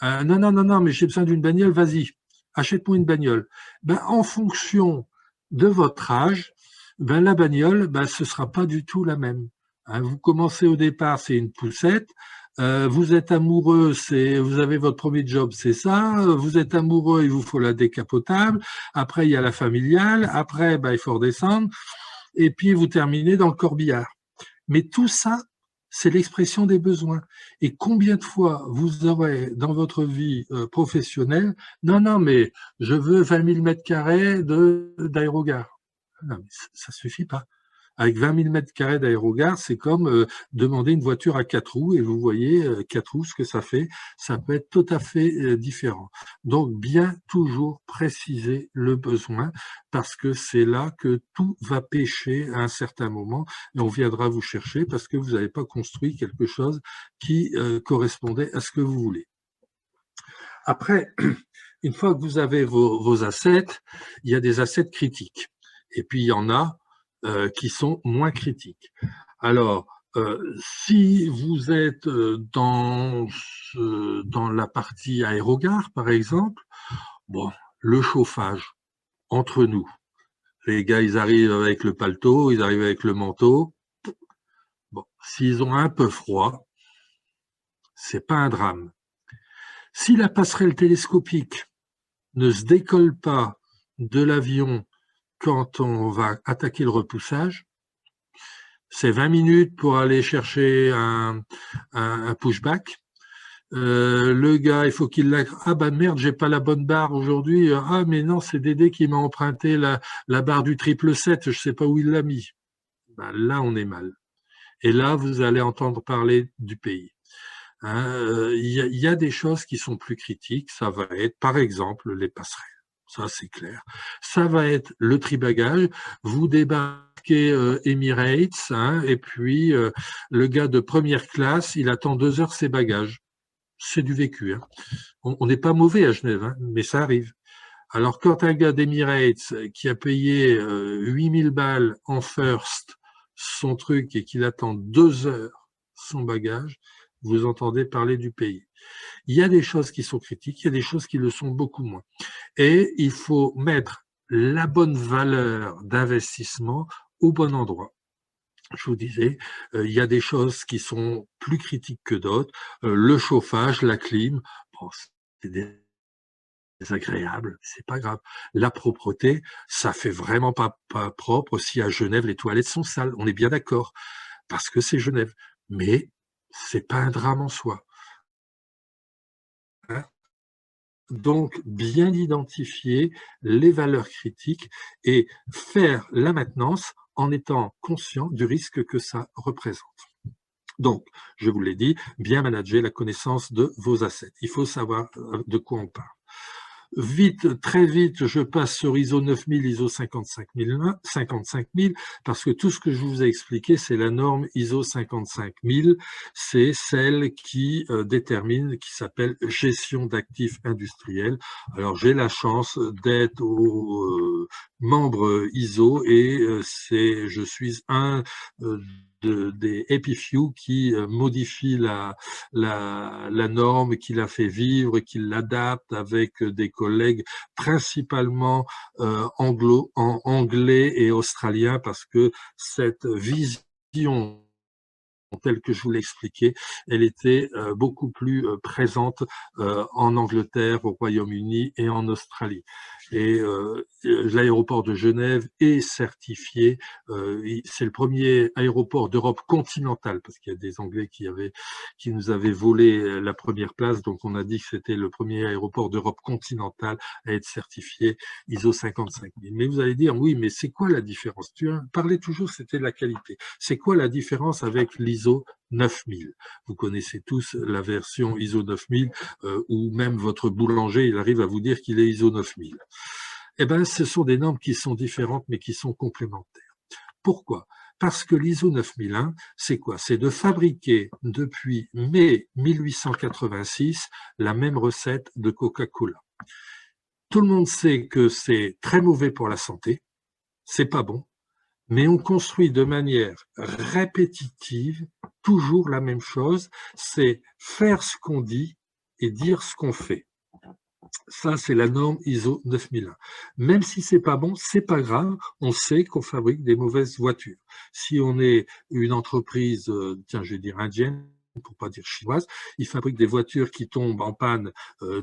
Non, mais j'ai besoin d'une bagnole, vas-y, achète-moi une bagnole. En fonction de votre âge, la bagnole, ce sera pas du tout la même. Vous commencez au départ, c'est une poussette. Vous êtes amoureux, vous avez votre premier job, c'est ça. Vous êtes amoureux, il vous faut la décapotable. Après, il y a la familiale. Après, il faut redescendre. Et puis, vous terminez dans le corbillard. Mais tout ça, c'est l'expression des besoins. Et combien de fois vous aurez dans votre vie professionnelle, non, mais je veux 20 000 mètres carrés d'aérogare. Non, mais ça suffit pas. Avec 20 000 mètres carrés d'aérogare, c'est comme demander une voiture à 4 roues, et vous voyez 4 roues, ce que ça fait. Ça peut être tout à fait différent. Donc, bien toujours préciser le besoin, parce que c'est là que tout va pêcher à un certain moment, et on viendra vous chercher parce que vous n'avez pas construit quelque chose qui correspondait à ce que vous voulez. Après, une fois que vous avez vos assets, il y a des assets critiques. Et puis, il y en a qui sont moins critiques. Alors, si vous êtes dans la partie aérogare, par exemple, le chauffage, entre nous, les gars, ils arrivent avec le paletot, ils arrivent avec le manteau. S'ils ont un peu froid, c'est pas un drame. Si la passerelle télescopique ne se décolle pas de l'avion quand on va attaquer le repoussage, c'est 20 minutes pour aller chercher un pushback. Le gars, il faut qu'il la... Ah merde, j'ai pas la bonne barre aujourd'hui. Ah mais non, c'est Dédé qui m'a emprunté la barre du 777, je sais pas où il l'a mis. Là, on est mal. Et là, vous allez entendre parler du pays. Il y a des choses qui sont plus critiques. Ça va être, par exemple, les passerelles. Ça, c'est clair. Ça va être le tribagage. Vous débarquez Emirates, et puis le gars de première classe, il attend 2 heures ses bagages. C'est du vécu. On n'est pas mauvais à Genève, mais ça arrive. Alors, quand un gars d'Emirates qui a payé 8000 balles en first son truc et qu'il attend 2 heures son bagage, vous entendez parler du pays. Il y a des choses qui sont critiques, il y a des choses qui le sont beaucoup moins. Et il faut mettre la bonne valeur d'investissement au bon endroit. Je vous disais, il y a des choses qui sont plus critiques que d'autres. Le chauffage, la clim, c'est désagréable, c'est pas grave. La propreté, ça fait vraiment pas propre si à Genève les toilettes sont sales. On est bien d'accord, parce que c'est Genève. Mais c'est pas un drame en soi. Donc, bien identifier les valeurs critiques et faire la maintenance en étant conscient du risque que ça représente. Donc, je vous l'ai dit, bien manager la connaissance de vos assets. Il faut savoir de quoi on parle. Vite, très vite, je passe sur ISO 9000, ISO 55000, parce que tout ce que je vous ai expliqué, c'est la norme ISO 55000. C'est celle qui détermine, qui s'appelle gestion d'actifs industriels. Alors, j'ai la chance d'être au membre ISO et je suis un des happy few qui modifie la norme, qui la fait vivre, qui l'adapte avec des collègues principalement anglais et australiens, parce que cette vision telle que je vous l'ai expliqué, elle était beaucoup plus présente en Angleterre, au Royaume-Uni et en Australie. Et l'aéroport de Genève est certifié. C'est le premier aéroport d'Europe continentale, parce qu'il y a des Anglais qui nous avaient volé la première place. Donc, on a dit que c'était le premier aéroport d'Europe continentale à être certifié ISO 55000. Mais vous allez dire, oui, mais c'est quoi la différence? Tu parlais toujours, c'était la qualité. C'est quoi la différence avec l'ISO 9000? Vous connaissez tous la version ISO 9000, où même votre boulanger, il arrive à vous dire qu'il est ISO 9000. Eh bien, ce sont des normes qui sont différentes, mais qui sont complémentaires. Pourquoi? Parce que l'ISO 9001, c'est quoi? C'est de fabriquer depuis mai 1886 la même recette de Coca-Cola. Tout le monde sait que c'est très mauvais pour la santé, c'est pas bon, mais on construit de manière répétitive toujours la même chose, c'est faire ce qu'on dit et dire ce qu'on fait. Ça, c'est la norme ISO 9001. Même si c'est pas bon, c'est pas grave, on sait qu'on fabrique des mauvaises voitures. Si on est une entreprise, tiens, je vais dire indienne, pour pas dire chinoise, ils fabriquent des voitures qui tombent en panne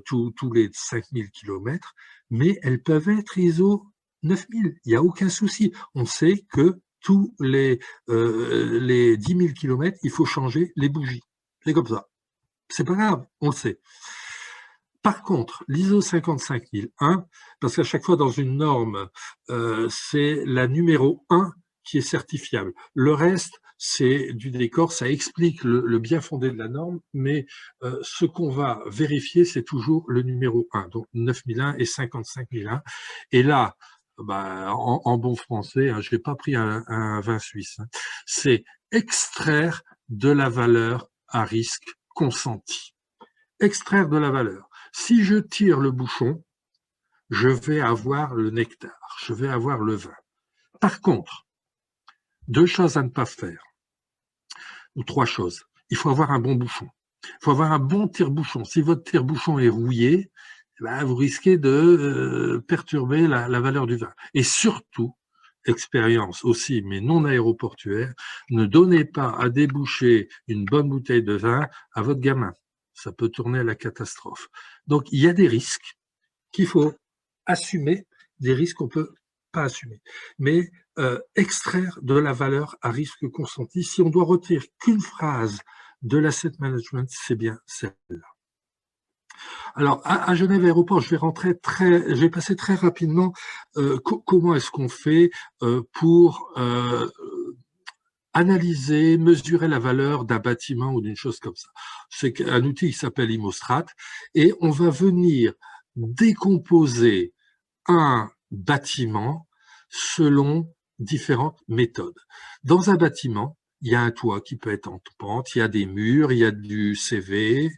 tous les 5000 km, mais elles peuvent être ISO 9000, il n'y a aucun souci. On sait que tous les 10 000 km, il faut changer les bougies. C'est comme ça. C'est pas grave, on le sait. Par contre, l'ISO 55001, parce qu'à chaque fois dans une norme, c'est la numéro 1 qui est certifiable. Le reste, c'est du décor, ça explique le bien fondé de la norme, mais ce qu'on va vérifier, c'est toujours le numéro 1, donc 9001 et 55001. Et là, bah, en bon français, hein, je n'ai pas pris un vin suisse, hein, c'est extraire de la valeur à risque consenti. Extraire de la valeur. Si je tire le bouchon, je vais avoir le nectar, je vais avoir le vin. Par contre, deux choses à ne pas faire, ou trois choses. Il faut avoir un bon bouchon. Il faut avoir un bon tire-bouchon. Si votre tire-bouchon est rouillé, ben, vous risquez de perturber la valeur du vin. Et surtout, expérience aussi, mais non aéroportuaire, ne donnez pas à déboucher une bonne bouteille de vin à votre gamin. Ça peut tourner à la catastrophe. Donc, il y a des risques qu'il faut assumer, des risques qu'on ne peut pas assumer. Mais extraire de la valeur à risque consenti, si on doit retenir qu'une phrase de l'asset management, c'est bien celle-là. Alors, à Genève Aéroport, je vais passer très rapidement comment est-ce qu'on fait pour analyser, mesurer la valeur d'un bâtiment ou d'une chose comme ça. C'est un outil qui s'appelle Imostrat et on va venir décomposer un bâtiment selon différentes méthodes. Dans un bâtiment, il y a un toit qui peut être en pente, il y a des murs, il y a du CVC,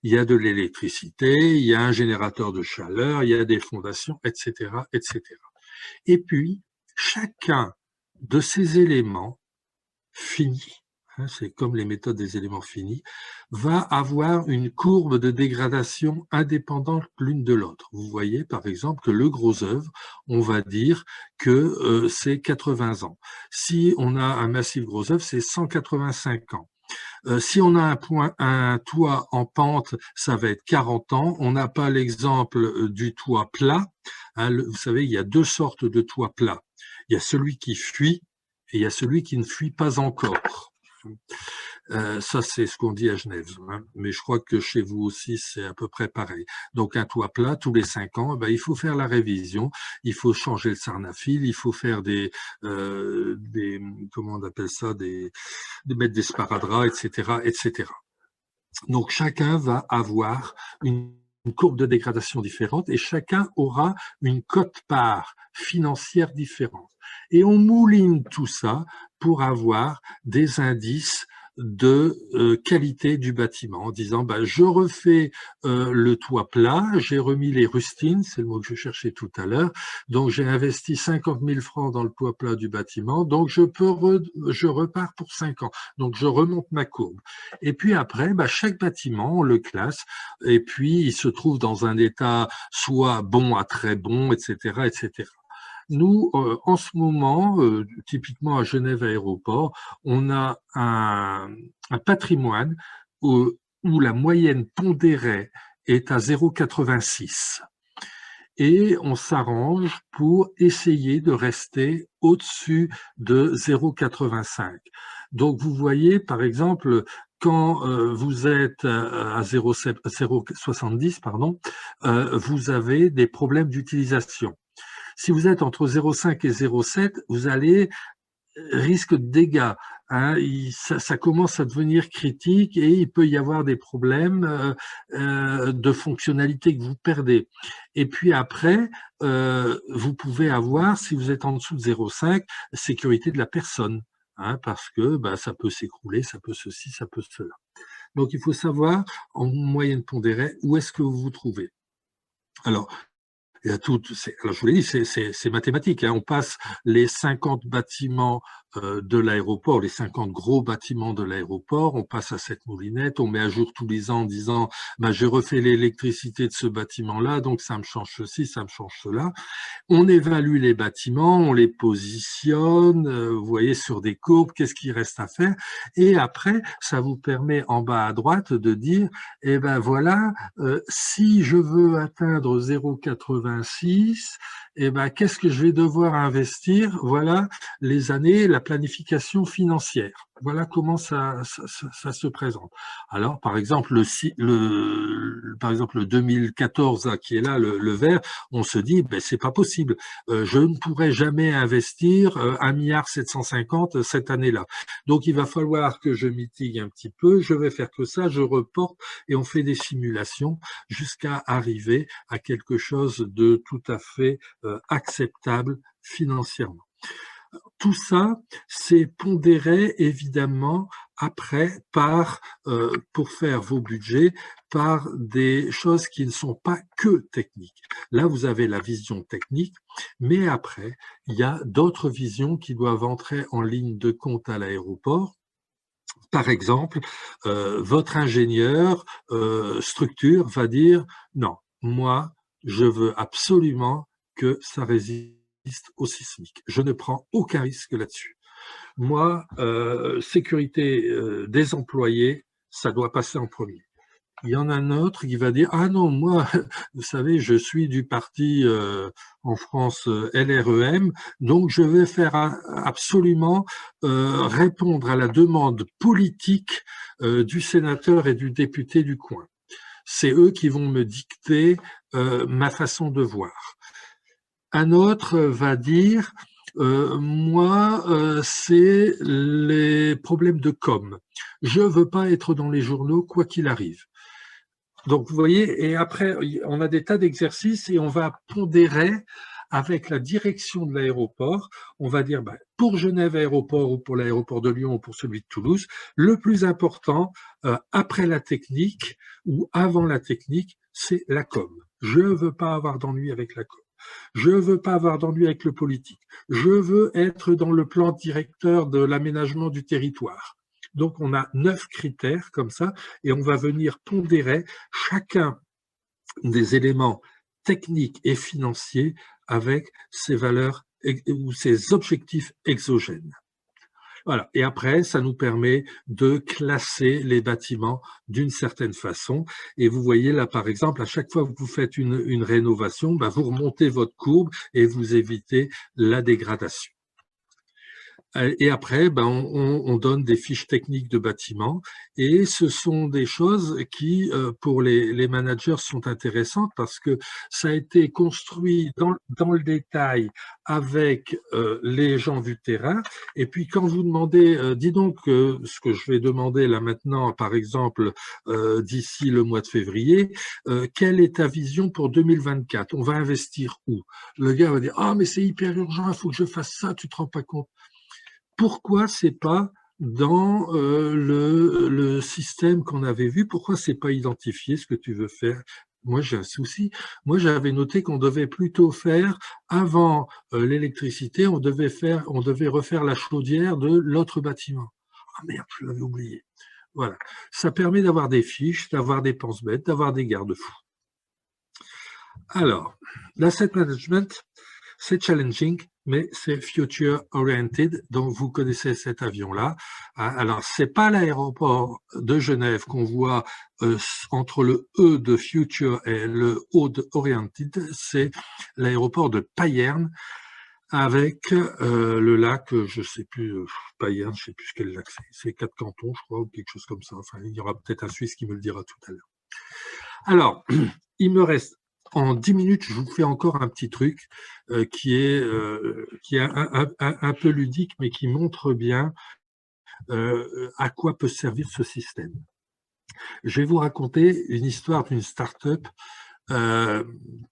il y a de l'électricité, il y a un générateur de chaleur, il y a des fondations, etc., etc. Et puis, chacun de ces éléments finis, hein, c'est comme les méthodes des éléments finis, va avoir une courbe de dégradation indépendante l'une de l'autre. Vous voyez par exemple que le gros œuvre, on va dire que c'est 80 ans. Si on a un massif gros œuvre, c'est 185 ans. Si on a un toit en pente, ça va être 40 ans. On n'a pas l'exemple du toit plat. Hein, vous savez, il y a deux sortes de toits plats. Il y a celui qui fuit et il y a celui qui ne fuit pas encore. Ça, c'est ce qu'on dit à Genève, hein. Mais je crois que chez vous aussi, c'est à peu près pareil. Donc, un toit plat, tous les 5 ans, ben, il faut faire la révision, il faut changer le sarnafil, il faut faire comment on appelle ça, mettre des sparadraps, etc., etc. Donc, chacun va avoir une courbe de dégradation différente et chacun aura une quote-part financière différente. Et on mouline tout ça pour avoir des indices de qualité du bâtiment en disant bah, je refais le toit plat, j'ai remis les rustines, c'est le mot que je cherchais tout à l'heure, donc j'ai investi 50 000 francs dans le toit plat du bâtiment, donc je repars pour 5 ans, donc je remonte ma courbe. Et puis après, bah, chaque bâtiment, on le classe, et puis il se trouve dans un état soit bon à très bon, etc., etc. Nous, en ce moment, typiquement à Genève Aéroport, on a un patrimoine où la moyenne pondérée est à 0,86. Et on s'arrange pour essayer de rester au-dessus de 0,85. Donc, vous voyez, par exemple, quand vous êtes à 0,70, pardon, vous avez des problèmes d'utilisation. Si vous êtes entre 0,5 et 0,7, vous allez risque de dégâts. Hein, ça commence à devenir critique et il peut y avoir des problèmes de fonctionnalité que vous perdez. Et puis après, vous pouvez avoir, si vous êtes en dessous de 0,5, sécurité de la personne. Hein, parce que bah, ça peut s'écrouler, ça peut ceci, ça peut cela. Donc il faut savoir, en moyenne pondérée, où est-ce que vous vous trouvez. Alors, il y a tout, alors je vous l'ai dit, c'est mathématique. Hein. On passe les 50 bâtiments de l'aéroport, les 50 gros bâtiments de l'aéroport, on passe à cette moulinette, on met à jour tous les ans en disant bah, j'ai refait l'électricité de ce bâtiment-là, donc ça me change ceci, ça me change cela. On évalue les bâtiments, on les positionne, vous voyez, sur des courbes, qu'est-ce qu'il reste à faire. Et après, ça vous permet en bas à droite de dire, eh ben voilà, si je veux atteindre 0,86, eh ben qu'est-ce que je vais devoir investir? Voilà les années, la planification financière. Voilà comment ça se présente. Alors, par exemple, par exemple, le 2014 là, qui est là, le vert, on se dit, ben, c'est pas possible. Je ne pourrai jamais investir 1,750 milliard cette année-là. Donc, il va falloir que je mitigue un petit peu. Je vais faire que ça, je reporte et on fait des simulations jusqu'à arriver à quelque chose de tout à fait acceptable financièrement. Tout ça, c'est pondéré évidemment après pour faire vos budgets par des choses qui ne sont pas que techniques. Là, vous avez la vision technique, mais après, il y a d'autres visions qui doivent entrer en ligne de compte à l'aéroport. Par exemple, votre ingénieur structure va dire non, moi, je veux absolument que ça résiste au sismique. Je ne prends aucun risque là-dessus. Moi, sécurité des employés, ça doit passer en premier. Il y en a un autre qui va dire ah non, moi, vous savez, je suis du parti en France LREM, donc je vais faire absolument répondre à la demande politique du sénateur et du député du coin. C'est eux qui vont me dicter ma façon de voir. Un autre va dire moi, c'est les problèmes de com. Je veux pas être dans les journaux quoi qu'il arrive. Donc, vous voyez, et après, on a des tas d'exercices et on va pondérer avec la direction de l'aéroport. On va dire, ben, pour Genève Aéroport ou pour l'aéroport de Lyon ou pour celui de Toulouse, le plus important, après la technique ou avant la technique, c'est la com. Je ne veux pas avoir d'ennui avec la com. Je ne veux pas avoir d'ennui avec le politique. Je veux être dans le plan directeur de l'aménagement du territoire. Donc, on a 9 critères comme ça et on va venir pondérer chacun des éléments techniques et financiers avec ses valeurs ou ses objectifs exogènes. Voilà. Et après, ça nous permet de classer les bâtiments d'une certaine façon. Et vous voyez là, par exemple, à chaque fois que vous faites une rénovation, ben, vous remontez votre courbe et vous évitez la dégradation. Et après, ben, on donne des fiches techniques de bâtiments et ce sont des choses qui, pour les managers, sont intéressantes parce que ça a été construit dans le détail avec les gens du terrain. Et puis, quand vous demandez, dis donc, ce que je vais demander là maintenant, par exemple, d'ici le mois de février, quelle est ta vision pour 2024? On va investir où? Le gars va dire, ah, mais c'est hyper urgent, il faut que je fasse ça, tu te rends pas compte. Pourquoi c'est pas dans le système qu'on avait vu? Pourquoi c'est pas identifié ce que tu veux faire? Moi, j'ai un souci. Moi, j'avais noté qu'on devait plutôt faire avant l'électricité, on devait refaire la chaudière de l'autre bâtiment. Ah merde, je l'avais oublié. Voilà. Ça permet d'avoir des fiches, d'avoir des pense-bêtes, d'avoir des garde-fous. Alors, l'asset management, c'est challenging, mais c'est future oriented. Donc, vous connaissez cet avion-là. Alors, c'est pas l'aéroport de Genève qu'on voit entre le E de future et le O de oriented. C'est l'aéroport de Payerne avec le lac, je sais plus, Payerne, je sais plus quel lac c'est 4 cantons, je crois, ou quelque chose comme ça. Enfin, il y aura peut-être un Suisse qui me le dira tout à l'heure. Alors, il me reste en 10 minutes, je vous fais encore un petit truc qui est un peu ludique, mais qui montre bien à quoi peut servir ce système. Je vais vous raconter une histoire d'une start-up euh,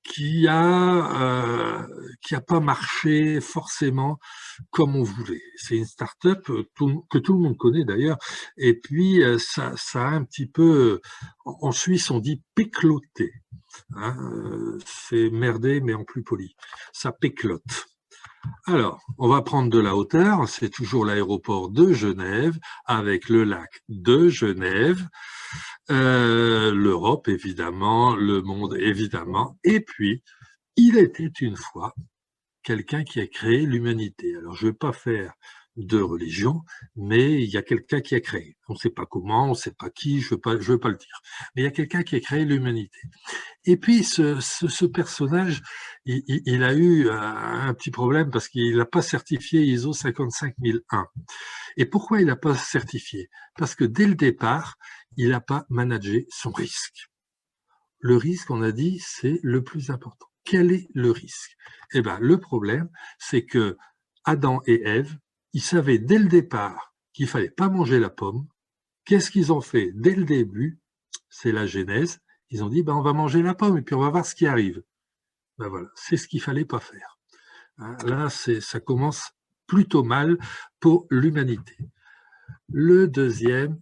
qui a pas marché forcément comme on voulait. C'est une start-up que tout le monde connaît d'ailleurs, et puis ça a un petit peu, en Suisse on dit pécloté. Hein, c'est merdé, mais en plus poli. Ça péclote. Alors, on va prendre de la hauteur. C'est toujours l'aéroport de Genève, avec le lac de Genève, l'Europe, évidemment, le monde, évidemment. Et puis, il était une fois quelqu'un qui a créé l'humanité. Alors, je ne vais pas faire de religion, mais il y a quelqu'un qui a créé. On ne sait pas comment, on ne sait pas qui, je ne veux pas le dire. Mais il y a quelqu'un qui a créé l'humanité. Et puis, ce personnage, il a eu un petit problème parce qu'il n'a pas certifié ISO 55001. Et pourquoi il n'a pas certifié? Parce que dès le départ, il n'a pas managé son risque. Le risque, on a dit, c'est le plus important. Quel est le risque? Eh bien, le problème, c'est que Adam et Ève, ils savaient dès le départ qu'il fallait pas manger la pomme. Qu'est-ce qu'ils ont fait dès le début? C'est la Genèse. Ils ont dit, ben, on va manger la pomme et puis on va voir ce qui arrive. Ben voilà, c'est ce qu'il fallait pas faire. Là, ça commence plutôt mal pour l'humanité. Le deuxième,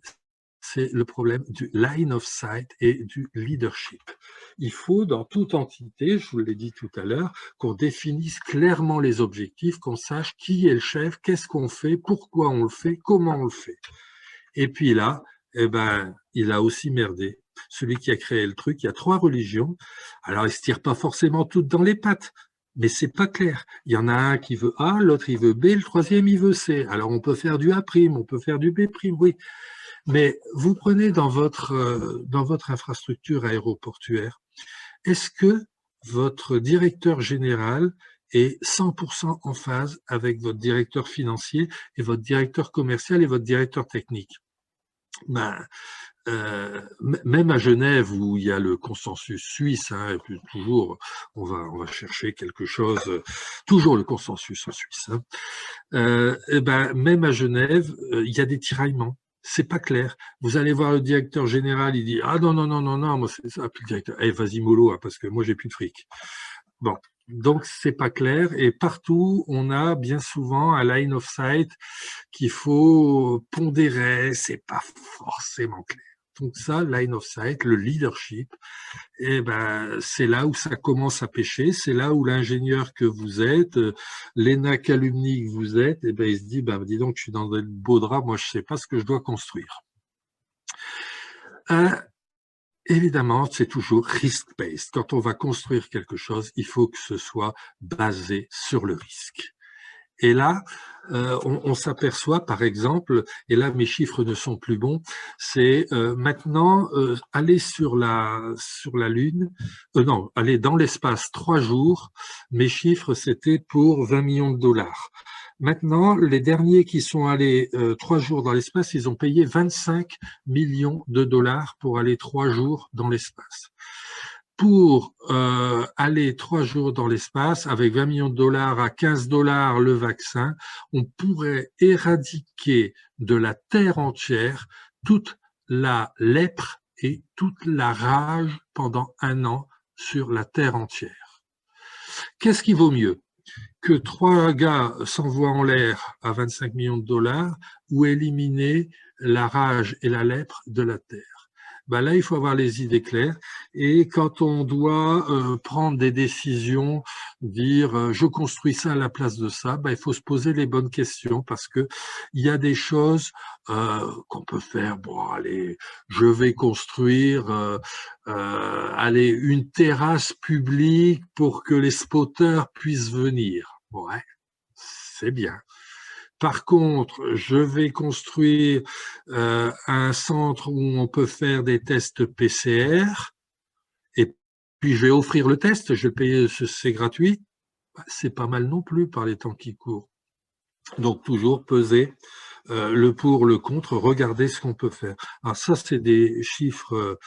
c'est le problème du line of sight et du leadership. Il faut, dans toute entité, je vous l'ai dit tout à l'heure, qu'on définisse clairement les objectifs, qu'on sache qui est le chef, qu'est-ce qu'on fait, pourquoi on le fait, comment on le fait. Et puis là, eh ben, il a aussi merdé. Celui qui a créé le truc, il y a 3 religions. Alors, ils se tirent pas forcément toutes dans les pattes, mais c'est pas clair. Il y en a un qui veut A, l'autre il veut B, le troisième il veut C. Alors, on peut faire du A', on peut faire du B', oui. Mais vous prenez dans votre infrastructure aéroportuaire, est-ce que votre directeur général est 100% en phase avec votre directeur financier et votre directeur commercial et votre directeur technique? Ben, même à Genève où il y a le consensus suisse, hein, et puis toujours on va chercher quelque chose, toujours le consensus en Suisse. Hein, et ben même à Genève, il y a des tiraillements. C'est pas clair. Vous allez voir le directeur général, il dit ah non, moi c'est ça. Puis le directeur, vas-y mollo, hein, parce que moi j'ai plus de fric. Bon. Donc, c'est pas clair. Et partout, on a bien souvent un line of sight qu'il faut pondérer. C'est pas forcément clair. Donc ça, line of sight, le leadership, eh ben, c'est là où ça commence à pêcher. C'est là où l'ingénieur que vous êtes, l'ENAC alumni que vous êtes, eh ben, il se dit, ben, dis donc, je suis dans le beau drap, moi, je sais pas ce que je dois construire. Évidemment, c'est toujours risk-based. Quand on va construire quelque chose, il faut que ce soit basé sur le risque. Et là, on s'aperçoit, par exemple, et là mes chiffres ne sont plus bons, c'est maintenant aller sur la Lune, non, aller dans l'espace 3 jours, mes chiffres c'était pour 20 millions de dollars. Maintenant, les derniers qui sont allés 3 jours dans l'espace, ils ont payé 25 millions de dollars pour aller 3 jours dans l'espace. Pour aller 3 jours dans l'espace, avec 20 millions de dollars à 15 dollars le vaccin, on pourrait éradiquer de la Terre entière toute la lèpre et toute la rage pendant 1 an sur la Terre entière. Qu'est-ce qui vaut mieux? Que 3 gars s'envoient en l'air à 25 millions de dollars ou éliminer la rage et la lèpre de la Terre? Ben là, il faut avoir les idées claires. Et quand on doit prendre des décisions, dire je construis ça à la place de ça, ben, il faut se poser les bonnes questions parce que il y a des choses qu'on peut faire. Bon, allez, je vais construire allez, une terrasse publique pour que les spotters puissent venir. Ouais, c'est bien. Par contre, je vais construire un centre où on peut faire des tests PCR et puis je vais offrir le test, je vais payer, c'est gratuit. C'est pas mal non plus par les temps qui courent. Donc toujours peser le pour, le contre, regarder ce qu'on peut faire. Alors ça, c'est des chiffres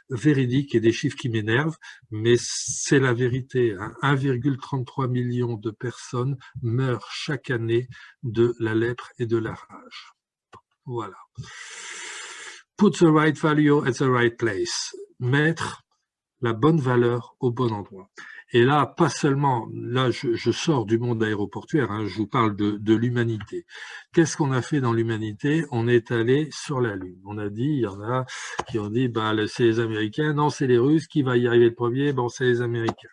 véridiques et des chiffres qui m'énervent, mais c'est la vérité. Hein. 1,33 million de personnes meurent chaque année de la lèpre et de la rage. Voilà. Put the right value at the right place. Mettre la bonne valeur au bon endroit. Et là, pas seulement, là je sors du monde aéroportuaire, hein, je vous parle de l'humanité. Qu'est-ce qu'on a fait dans l'humanité? On est allé sur la Lune. On a dit, il y en a qui ont dit, bah, c'est les Américains, non, c'est les Russes, qui va y arriver le premier? Bon, c'est les Américains.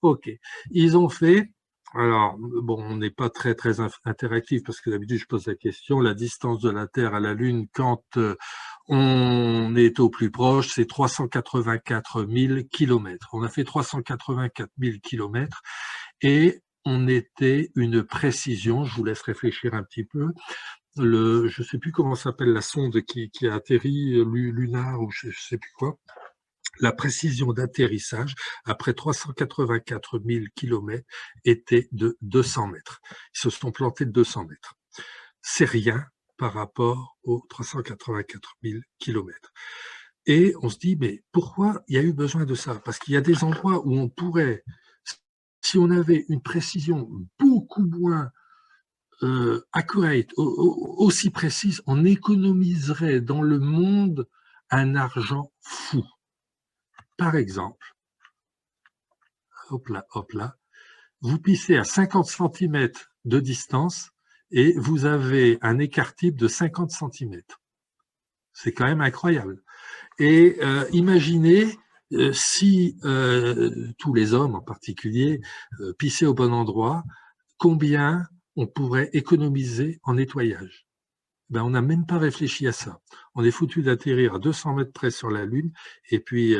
Ok, ils ont fait, alors, bon, on n'est pas très interactif parce que d'habitude je pose la question, la distance de la Terre à la Lune quand on est au plus proche, c'est 384 000 kilomètres. On a fait 384 000 kilomètres et on était une précision, je vous laisse réfléchir un petit peu, je ne sais plus comment s'appelle la sonde qui a atterri, lunar ou je ne sais plus quoi, la précision d'atterrissage après 384 000 kilomètres était de 200 mètres. Ils se sont plantés de 200 mètres. C'est rien par rapport aux 384 000 kilomètres. Et on se dit, mais pourquoi il y a eu besoin de ça? Parce qu'il y a des endroits où on pourrait, si on avait une précision beaucoup moins accurate, aussi précise, on économiserait dans le monde un argent fou. Par exemple, hop là, vous pissez à 50 cm de distance et vous avez un écart type de 50 cm. C'est quand même incroyable. Et imaginez si tous les hommes en particulier pissaient au bon endroit, combien on pourrait économiser en nettoyage. Ben, on n'a même pas réfléchi à ça. On est foutu d'atterrir à 200 mètres près sur la Lune et puis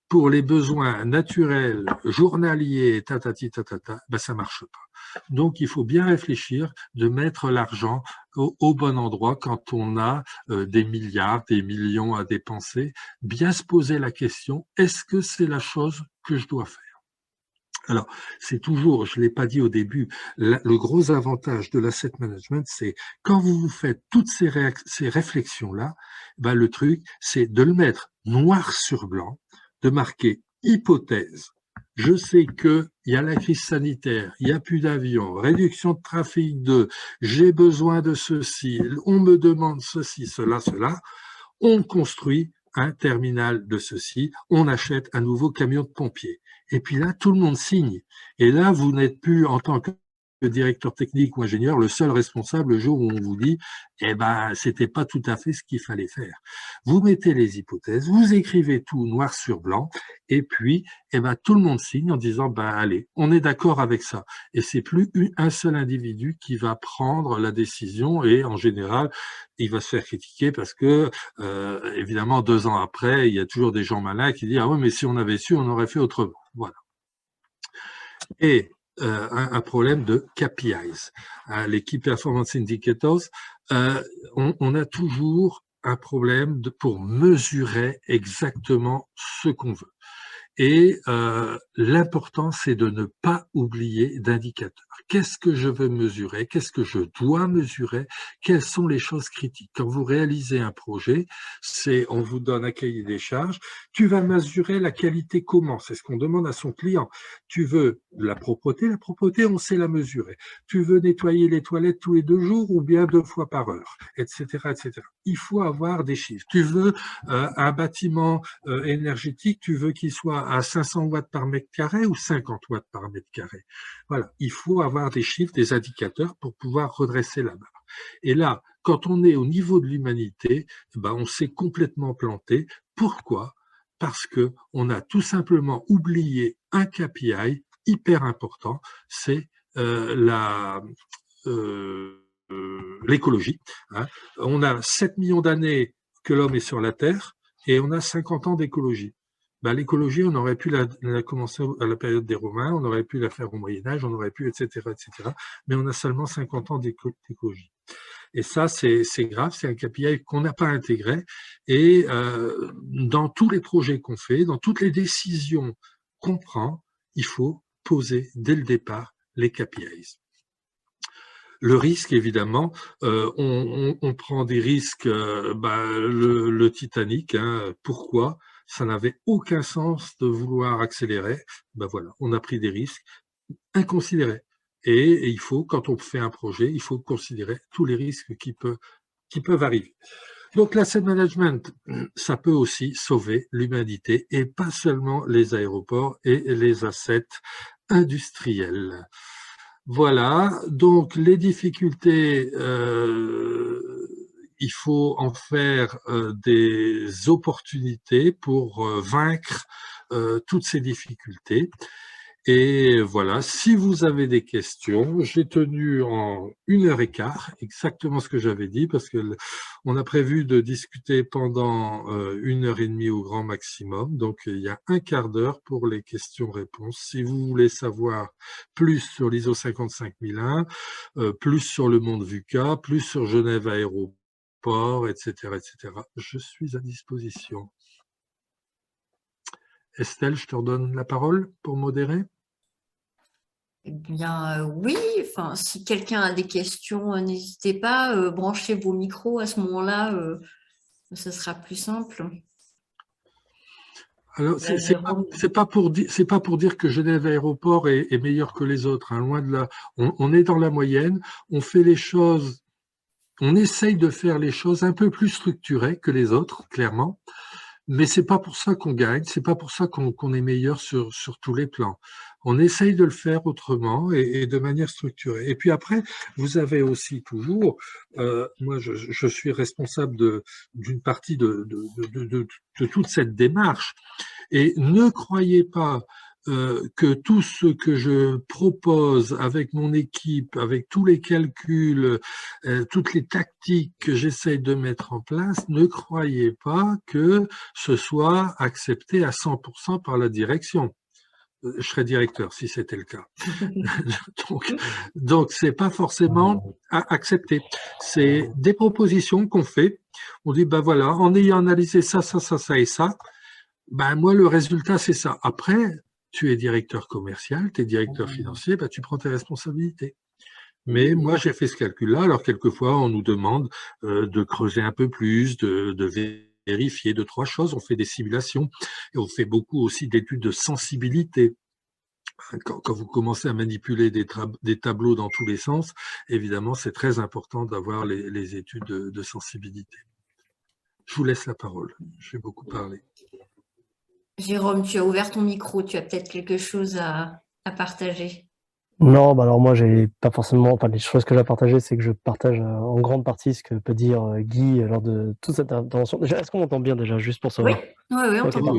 pour les besoins naturels, journaliers, ben ça marche pas. Donc, il faut bien réfléchir de mettre l'argent au bon endroit quand on a des milliards, des millions à dépenser. Bien se poser la question, est-ce que c'est la chose que je dois faire? Alors, c'est toujours, je ne l'ai pas dit au début, le gros avantage de l'asset management, c'est quand vous faites toutes ces réflexions-là, ben le truc, c'est de le mettre noir sur blanc, de marquer hypothèse. Je sais qu'il y a la crise sanitaire, il n'y a plus d'avions, réduction de trafic j'ai besoin de ceci, on me demande ceci, cela, on construit un terminal de ceci, on achète un nouveau camion de pompiers. Et puis là, tout le monde signe. Et là, vous n'êtes plus, en tant que directeur technique ou ingénieur, le seul responsable le jour où on vous dit, eh ben, c'était pas tout à fait ce qu'il fallait faire. Vous mettez les hypothèses, vous écrivez tout noir sur blanc, et puis, eh ben, tout le monde signe en disant, ben, allez, on est d'accord avec ça. Et c'est plus un seul individu qui va prendre la décision, et en général, il va se faire critiquer parce que, évidemment, 2 ans après, il y a toujours des gens malins qui disent, ah oui, mais si on avait su, on aurait fait autrement. Voilà. Et un problème de KPIs, les Key Performance Indicators, on a toujours un problème pour mesurer exactement ce qu'on veut. Et l'important, c'est de ne pas oublier d'indicateurs. Qu'est-ce que je veux mesurer? Qu'est-ce que je dois mesurer? Quelles sont les choses critiques? Quand vous réalisez un projet, on vous donne un cahier des charges. Tu vas mesurer la qualité comment? C'est ce qu'on demande à son client. Tu veux la propreté, on sait la mesurer. Tu veux nettoyer les toilettes tous les 2 jours ou bien 2 fois par heure, etc., etc. Il faut avoir des chiffres. Tu veux un bâtiment énergétique, tu veux qu'il soit à 500 watts par mètre carré ou 50 watts par mètre carré. Voilà, il faut avoir des chiffres, des indicateurs pour pouvoir redresser la barre. Et là, quand on est au niveau de l'humanité, ben on s'est complètement planté. Pourquoi? Parce que on a tout simplement oublié un KPI hyper important, c'est la l'écologie. Hein. On a 7 millions d'années que l'homme est sur la Terre et on a 50 ans d'écologie. Ben, l'écologie, on aurait pu la commencer à la période des Romains, on aurait pu la faire au Moyen-Âge, on aurait pu, etc., etc. Mais on a seulement 50 ans d'écologie. Et ça, c'est grave, c'est un KPI qu'on n'a pas intégré. Et dans tous les projets qu'on fait, dans toutes les décisions qu'on prend, il faut poser dès le départ les KPIs. Le risque, évidemment, on prend des risques, le Titanic, hein, pourquoi? Ça n'avait aucun sens de vouloir accélérer. Ben voilà, on a pris des risques inconsidérés. Et il faut, quand on fait un projet, il faut considérer tous les risques qui peuvent arriver. Donc l'asset management, ça peut aussi sauver l'humanité et pas seulement les aéroports et les assets industriels. Voilà, donc les difficultés, il faut en faire des opportunités pour vaincre toutes ces difficultés. Et voilà, si vous avez des questions, j'ai tenu en 1 h 15 exactement ce que j'avais dit, parce que on a prévu de discuter pendant 1 h 30 au grand maximum. Donc, il y a un quart d'heure pour les questions-réponses. Si vous voulez savoir plus sur l'ISO 55001, plus sur le monde VUCA, plus sur Genève Aéroport, etc., etc., je suis à disposition. Estelle, je te redonne la parole pour modérer. Eh bien, oui, enfin, si quelqu'un a des questions, n'hésitez pas, branchez vos micros à ce moment-là, ce sera plus simple. Alors, c'est pas pour dire que Genève Aéroport est meilleur que les autres, hein, loin de là. On est dans la moyenne, on fait les choses, on essaye de faire les choses un peu plus structurées que les autres, clairement. Mais c'est pas pour ça qu'on gagne, c'est pas pour ça qu'on est meilleur sur tous les plans. On essaye de le faire autrement et de manière structurée. Et puis après, vous avez aussi toujours, moi je suis responsable d'une partie de toute cette démarche. Et ne croyez pas que tout ce que je propose avec mon équipe, avec tous les calculs, toutes les tactiques que j'essaye de mettre en place, ne croyez pas que ce soit accepté à 100% par la direction. Je serais directeur si c'était le cas. donc c'est pas forcément accepté. C'est des propositions qu'on fait. On dit, ben voilà, en ayant analysé ça, ça, ça, ça et ça, ben moi, le résultat, c'est ça. Après, tu es directeur commercial, tu es directeur financier, ben, tu prends tes responsabilités. Mais moi, j'ai fait ce calcul-là. Alors, quelquefois, on nous demande de creuser un peu plus, de vérifier 2, 3 choses. On fait des simulations et on fait beaucoup aussi d'études de sensibilité. Quand vous commencez à manipuler des tableaux dans tous les sens, évidemment, c'est très important d'avoir les études de sensibilité. Je vous laisse la parole. J'ai beaucoup parlé. Jérôme, tu as ouvert ton micro, tu as peut-être quelque chose à partager. Non, bah alors moi, j'ai pas forcément. Enfin, les choses que j'ai à partager, c'est que je partage en grande partie ce que peut dire Guy lors de toute cette intervention. Déjà, est-ce qu'on m'entend bien déjà, juste pour savoir? Oui, on t'entend.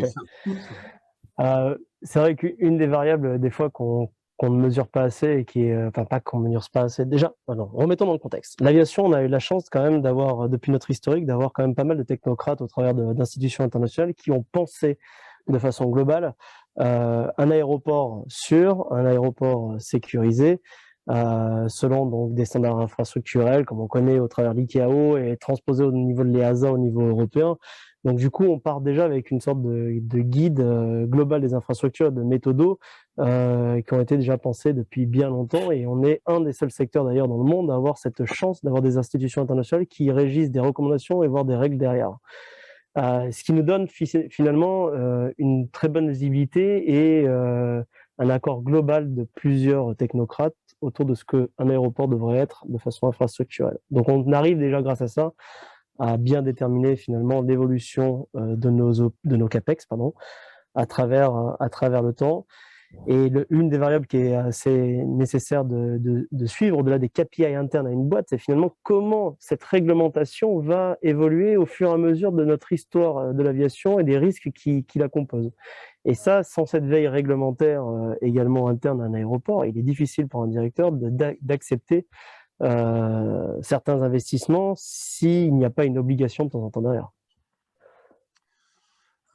C'est vrai qu'une des variables, des fois, qu'on ne mesure pas assez et qui est, enfin, pas qu'on ne mesure pas assez. Déjà, alors, remettons dans le contexte. L'aviation, on a eu la chance quand même d'avoir, depuis notre historique, d'avoir quand même pas mal de technocrates au travers d'institutions internationales qui ont pensé de façon globale un aéroport sûr, un aéroport sécurisé, selon donc des standards infrastructurels, comme on connaît au travers de l'ICAO et transposé au niveau de l'EASA au niveau européen. Donc du coup, on part déjà avec une sorte de guide global des infrastructures, de méthodos qui ont été déjà pensés depuis bien longtemps, et on est un des seuls secteurs d'ailleurs dans le monde à avoir cette chance d'avoir des institutions internationales qui régissent des recommandations et voire des règles derrière. Ce qui nous donne finalement une très bonne visibilité et un accord global de plusieurs technocrates autour de ce qu'un aéroport devrait être de façon infrastructurelle. Donc on arrive déjà grâce à ça à bien déterminer finalement l'évolution de nos CAPEX à travers le temps. Et une des variables qui est assez nécessaire de suivre au-delà des KPI internes à une boîte, c'est finalement comment cette réglementation va évoluer au fur et à mesure de notre histoire de l'aviation et des risques qui la composent. Et ça, sans cette veille réglementaire également interne à un aéroport, il est difficile pour un directeur d'accepter certains investissements s'il n'y a pas une obligation de temps en temps derrière.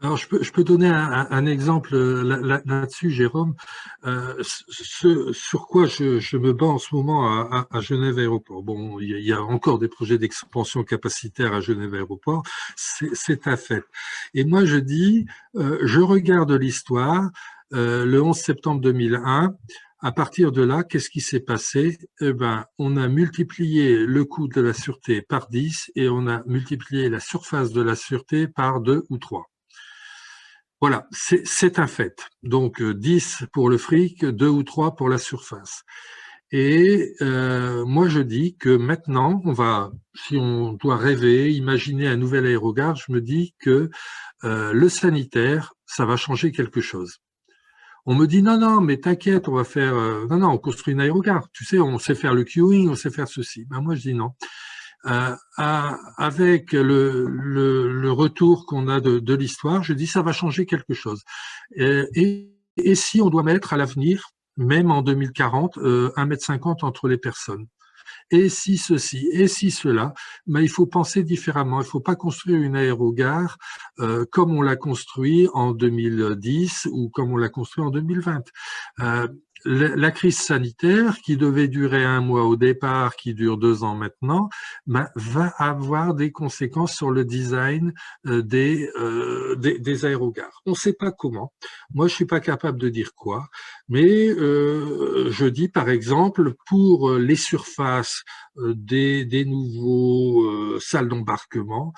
Alors, je peux donner un exemple là-dessus, Jérôme. Ce sur quoi je me bats en ce moment à Genève Aéroport. Bon, il y a encore des projets d'expansion capacitaire à Genève Aéroport, c'est un fait. Et moi, je dis, je regarde l'histoire, le 11 septembre 2001. À partir de là, qu'est-ce qui s'est passé? Eh ben, on a multiplié le coût de la sûreté par 10 et on a multiplié la surface de la sûreté par 2 ou 3. Voilà, c'est un fait. Donc 10 pour le fric, 2 ou 3 pour la surface. Et moi je dis que maintenant, si on doit rêver, imaginer un nouvel aérogare, je me dis que le sanitaire, ça va changer quelque chose. On me dit non, non, mais t'inquiète, on va faire, non, non, on construit une aérogare. Tu sais, on sait faire le queuing, on sait faire ceci. Ben moi je dis non. Avec le retour qu'on a de l'histoire, je dis ça va changer quelque chose. Et si on doit mettre à l'avenir, même en 2040, 1,50 m entre les personnes? Et si ceci, et si cela, ben, il faut penser différemment. Il ne faut pas construire une aérogare comme on l'a construit en 2010 ou comme on l'a construit en 2020. La crise sanitaire, qui devait durer 1 mois au départ, qui dure 2 ans maintenant, ben, va avoir des conséquences sur le design des aérogares. On ne sait pas comment. Moi, je suis pas capable de dire quoi, mais je dis par exemple pour les surfaces des nouveaux salles d'embarquement,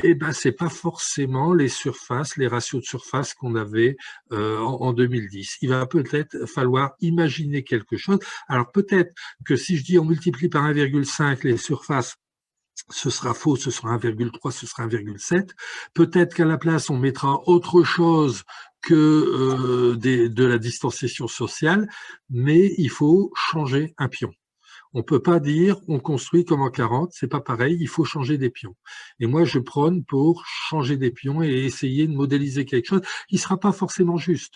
eh ben c'est pas forcément les surfaces, les ratios de surface qu'on avait en 2010. Il va peut-être falloir imaginer quelque chose. Alors peut-être que si je dis on multiplie par 1,5 les surfaces, ce sera faux, ce sera 1,3, ce sera 1,7. Peut-être qu'à la place, on mettra autre chose que de la distanciation sociale, mais il faut changer un pion. On peut pas dire on construit comme en 40, c'est pas pareil, il faut changer des pions. Et moi, je prône pour changer des pions et essayer de modéliser quelque chose qui sera pas forcément juste.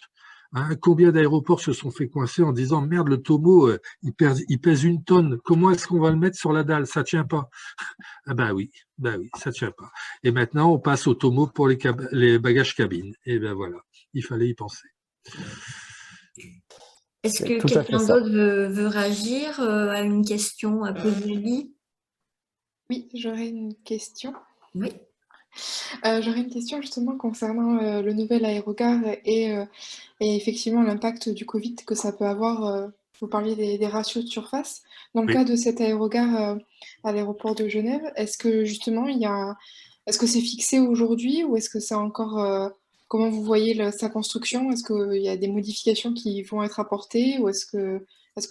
Hein, combien d'aéroports se sont fait coincer en disant merde, le Tomo, il pèse 1 tonne, comment est-ce qu'on va le mettre sur la dalle? Ça tient pas. Ah oui, ça tient pas. Et maintenant, on passe au Tomo pour les bagages cabine. Et ben voilà, il fallait y penser. Est-ce C'est que tout à fait quelqu'un ça. d'autre veut réagir à une question à poser à lui? Oui, j'aurais une question. Oui. J'aurais une question justement concernant le nouvel aérogare et effectivement l'impact du Covid que ça peut avoir. Vous parliez des ratios de surface. Dans le Oui. cas de cet aérogare à l'aéroport de Genève, est-ce que justement est-ce que c'est fixé aujourd'hui ou est-ce que c'est encore comment vous voyez sa construction? Est-ce qu'il y a des modifications qui vont être apportées ou est-ce que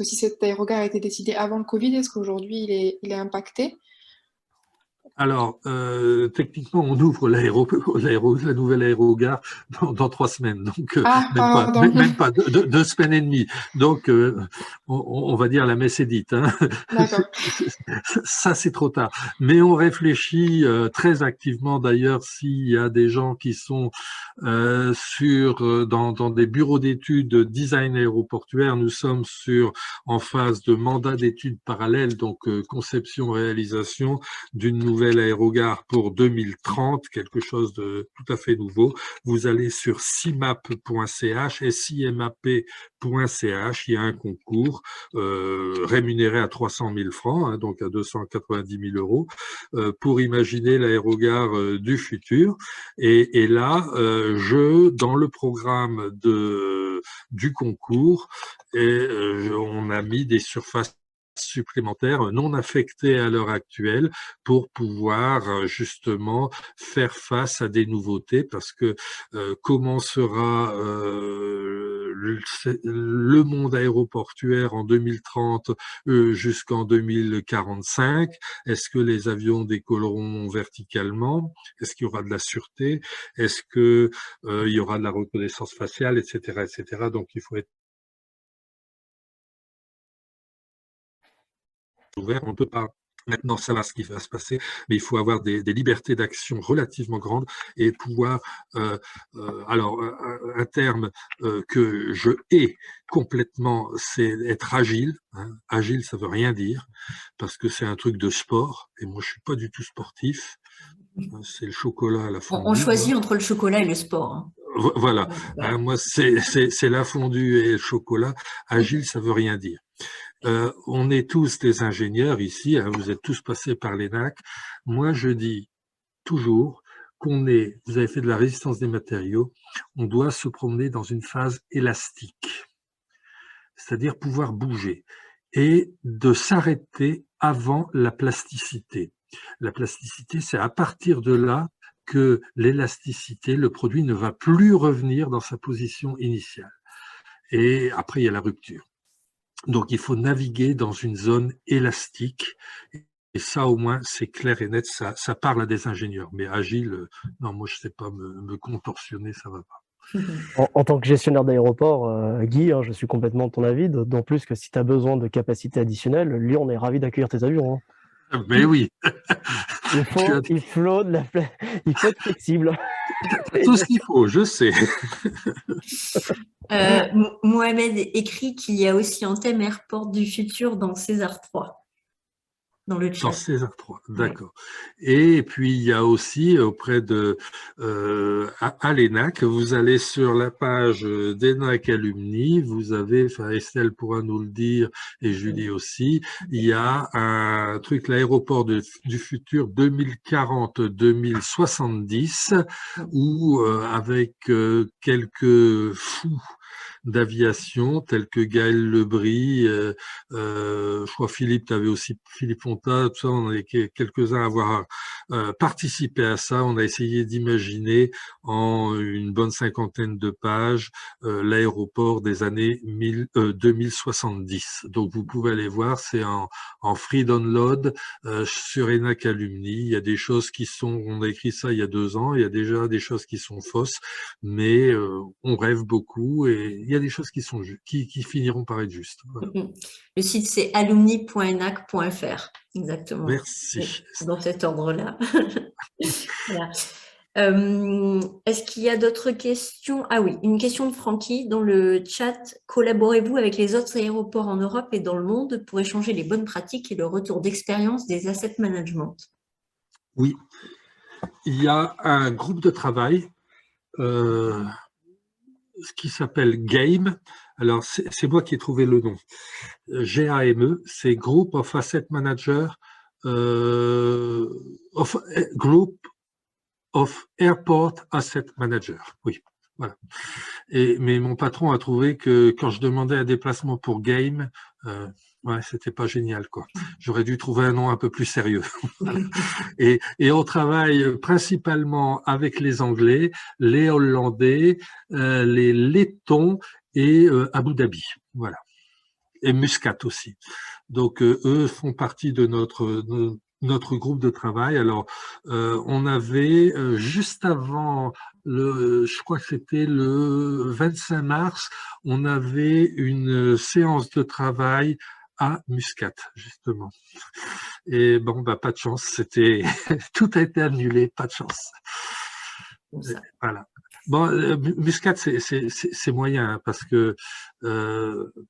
si cet aérogare a été décidé avant le Covid, est-ce qu'aujourd'hui il est impacté? Alors, techniquement, on ouvre la nouvelle aérogare dans 3 semaines, donc Ah, même pas, pardon. même pas 2 semaines et demie. Donc, on va dire la messe est dite. Hein. D'accord. Ça, c'est trop tard. Mais on réfléchit très activement. D'ailleurs, s'il y a des gens qui sont dans des bureaux d'études design aéroportuaire, nous sommes en phase de mandat d'études parallèles, donc conception-réalisation d'une nouvelle aérogare pour 2030, quelque chose de tout à fait nouveau. Vous allez sur simap.ch, simap.ch, il y a un concours rémunéré à 300 000 francs, hein, donc à 290 000 euros, pour imaginer l'aérogare du futur. Et là, dans le programme du concours, on a mis des surfaces supplémentaires non affectés à l'heure actuelle pour pouvoir justement faire face à des nouveautés parce que comment sera le monde aéroportuaire en 2030 jusqu'en 2045? Est-ce que les avions décolleront verticalement? Est-ce qu'il y aura de la sûreté? Est-ce que il y aura de la reconnaissance faciale, etc., etc. Donc il faut être ouvert, on ne peut pas Maintenant, ça va ce qui va se passer, mais il faut avoir des libertés d'action relativement grandes et pouvoir, un terme que je hais complètement, c'est être agile. Hein. Agile, ça veut rien dire, parce que c'est un truc de sport, et moi je suis pas du tout sportif. C'est le chocolat à la fondue. On choisit entre le chocolat et le sport. Hein. Voilà, hein, moi c'est la fondue et le chocolat. Agile, ça veut rien dire. On est tous des ingénieurs ici, hein, vous êtes tous passés par l'ENAC. Moi, je dis toujours vous avez fait de la résistance des matériaux, on doit se promener dans une phase élastique, c'est-à-dire pouvoir bouger et de s'arrêter avant la plasticité. La plasticité, c'est à partir de là que l'élasticité, le produit ne va plus revenir dans sa position initiale. Et après, il y a la rupture. Donc, il faut naviguer dans une zone élastique. Et ça, au moins, c'est clair et net. Ça parle à des ingénieurs. Mais agile, non, moi, je ne sais pas me contorsionner, ça ne va pas. En tant que gestionnaire d'aéroport, Guy, hein, je suis complètement de ton avis, d'autant plus que si tu as besoin de capacités additionnelles, Lyon est ravi d'accueillir tes avions. Hein. Mais oui. Il faut être flexible. Tout ce qu'il faut, je sais. Mohamed écrit qu'il y a aussi un thème Airport du futur dans César 3. Dans le chat. Dans César 3, d'accord. Ouais. Et puis, il y a aussi auprès de à l'ENAC, vous allez sur la page d'ENAC Alumni, vous avez, enfin Estelle pourra nous le dire, et Julie aussi, il y a un truc, l'aéroport du futur 2040-2070, où avec quelques fous d'aviation, tels que Gaël Lebris, je crois Philippe, tu avais aussi Philippe Fonta, tout ça, on est quelques-uns à avoir participé à ça. On a essayé d'imaginer en une bonne cinquantaine de pages l'aéroport des années 2070. Donc vous pouvez aller voir, c'est en free download sur ENAC Alumni. Il y a des choses qui sont, on a écrit ça il y a 2 ans, il y a déjà des choses qui sont fausses, mais on rêve beaucoup et il y a des choses qui finiront par être justes. Voilà. Le site, c'est alumni.enac.fr. Exactement. Merci. Dans cet ordre-là. Voilà. Est-ce qu'il y a d'autres questions? Ah oui, une question de Francky dans le chat. Collaborez-vous avec les autres aéroports en Europe et dans le monde pour échanger les bonnes pratiques et le retour d'expérience des asset management? Oui. Il y a un groupe de travail qui s'appelle GAME. Alors, c'est moi qui ai trouvé le nom. GAME, c'est Group of Asset Managers, Group of Airport Asset Managers. Oui, voilà. Mais mon patron a trouvé que quand je demandais un déplacement pour GAME, ouais, c'était pas génial, quoi. J'aurais dû trouver un nom un peu plus sérieux. Voilà. Et on travaille principalement avec les Anglais, les Hollandais, les Lettons et Abu Dhabi. Voilà. Et Muscat aussi. Donc, eux font partie de notre groupe de travail. Alors, on avait, juste avant, je crois que c'était le 25 mars, on avait une séance de travail à Muscat, justement. Et bon, bah, pas de chance, tout a été annulé, pas de chance. Voilà. Bon, Muscat, c'est moyen, parce que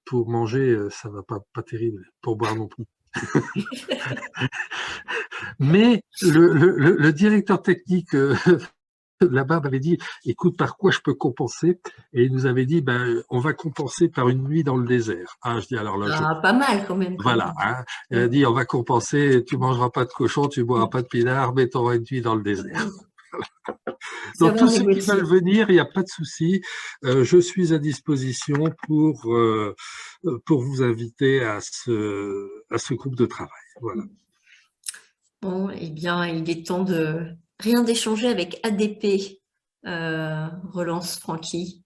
pour manger, ça va pas terrible, pour boire non plus. Mais le directeur technique là-bas m'avait dit, écoute, par quoi je peux compenser? Et il nous avait dit, on va compenser par une nuit dans le désert. Ah, je dis, alors là, pas mal quand même. Voilà. Hein, il a dit, on va compenser, tu mangeras pas de cochon, tu boiras pas de pinard, mais tu auras une nuit dans le désert. Donc, tous ceux qui veulent venir, il n'y a pas de souci. Je suis à disposition pour vous inviter à ce groupe de travail. Voilà. Bon, eh bien, il est temps de rien d'échanger avec ADP, relance Francky.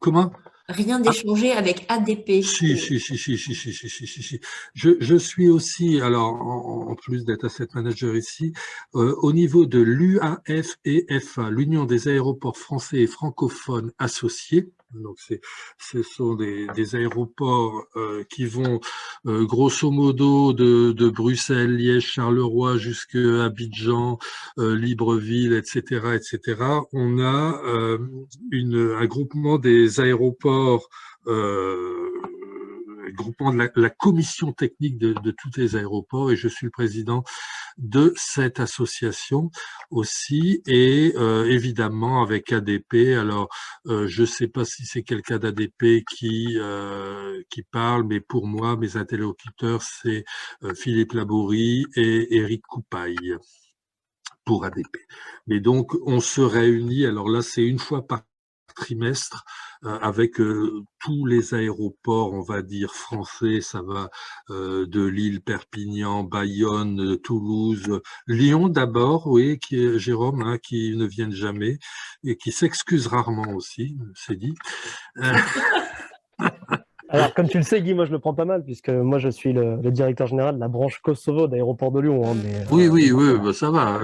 Comment? Rien d'échanger avec ADP. Si. Je suis aussi, alors en plus d'être asset manager ici, au niveau de l'UAF et FA, l'Union des aéroports français et francophones associés, Donc ce sont des aéroports qui vont grosso modo de Bruxelles, Liège, Charleroi jusqu'à Abidjan, Libreville, etc., etc. On a un groupement des aéroports, groupement de la commission technique de tous les aéroports, et je suis le président de cette association aussi, et évidemment avec ADP. Alors, je ne sais pas si c'est quelqu'un d'ADP qui parle, mais pour moi, mes interlocuteurs, c'est Philippe Labourie et Éric Coupaille pour ADP. Mais donc, on se réunit, alors là, c'est une fois par trimestre avec tous les aéroports, on va dire français, ça va de Lille, Perpignan, Bayonne, Toulouse, Lyon d'abord, oui, qui est Jérôme, hein, qui ne viennent jamais et qui s'excuse rarement aussi, c'est dit. Alors, comme tu le sais, Guy, moi je le prends pas mal, puisque moi je suis le directeur général de la branche Kosovo d'Aéroport de Lyon. Hein, mais, Oui, bah, ça va.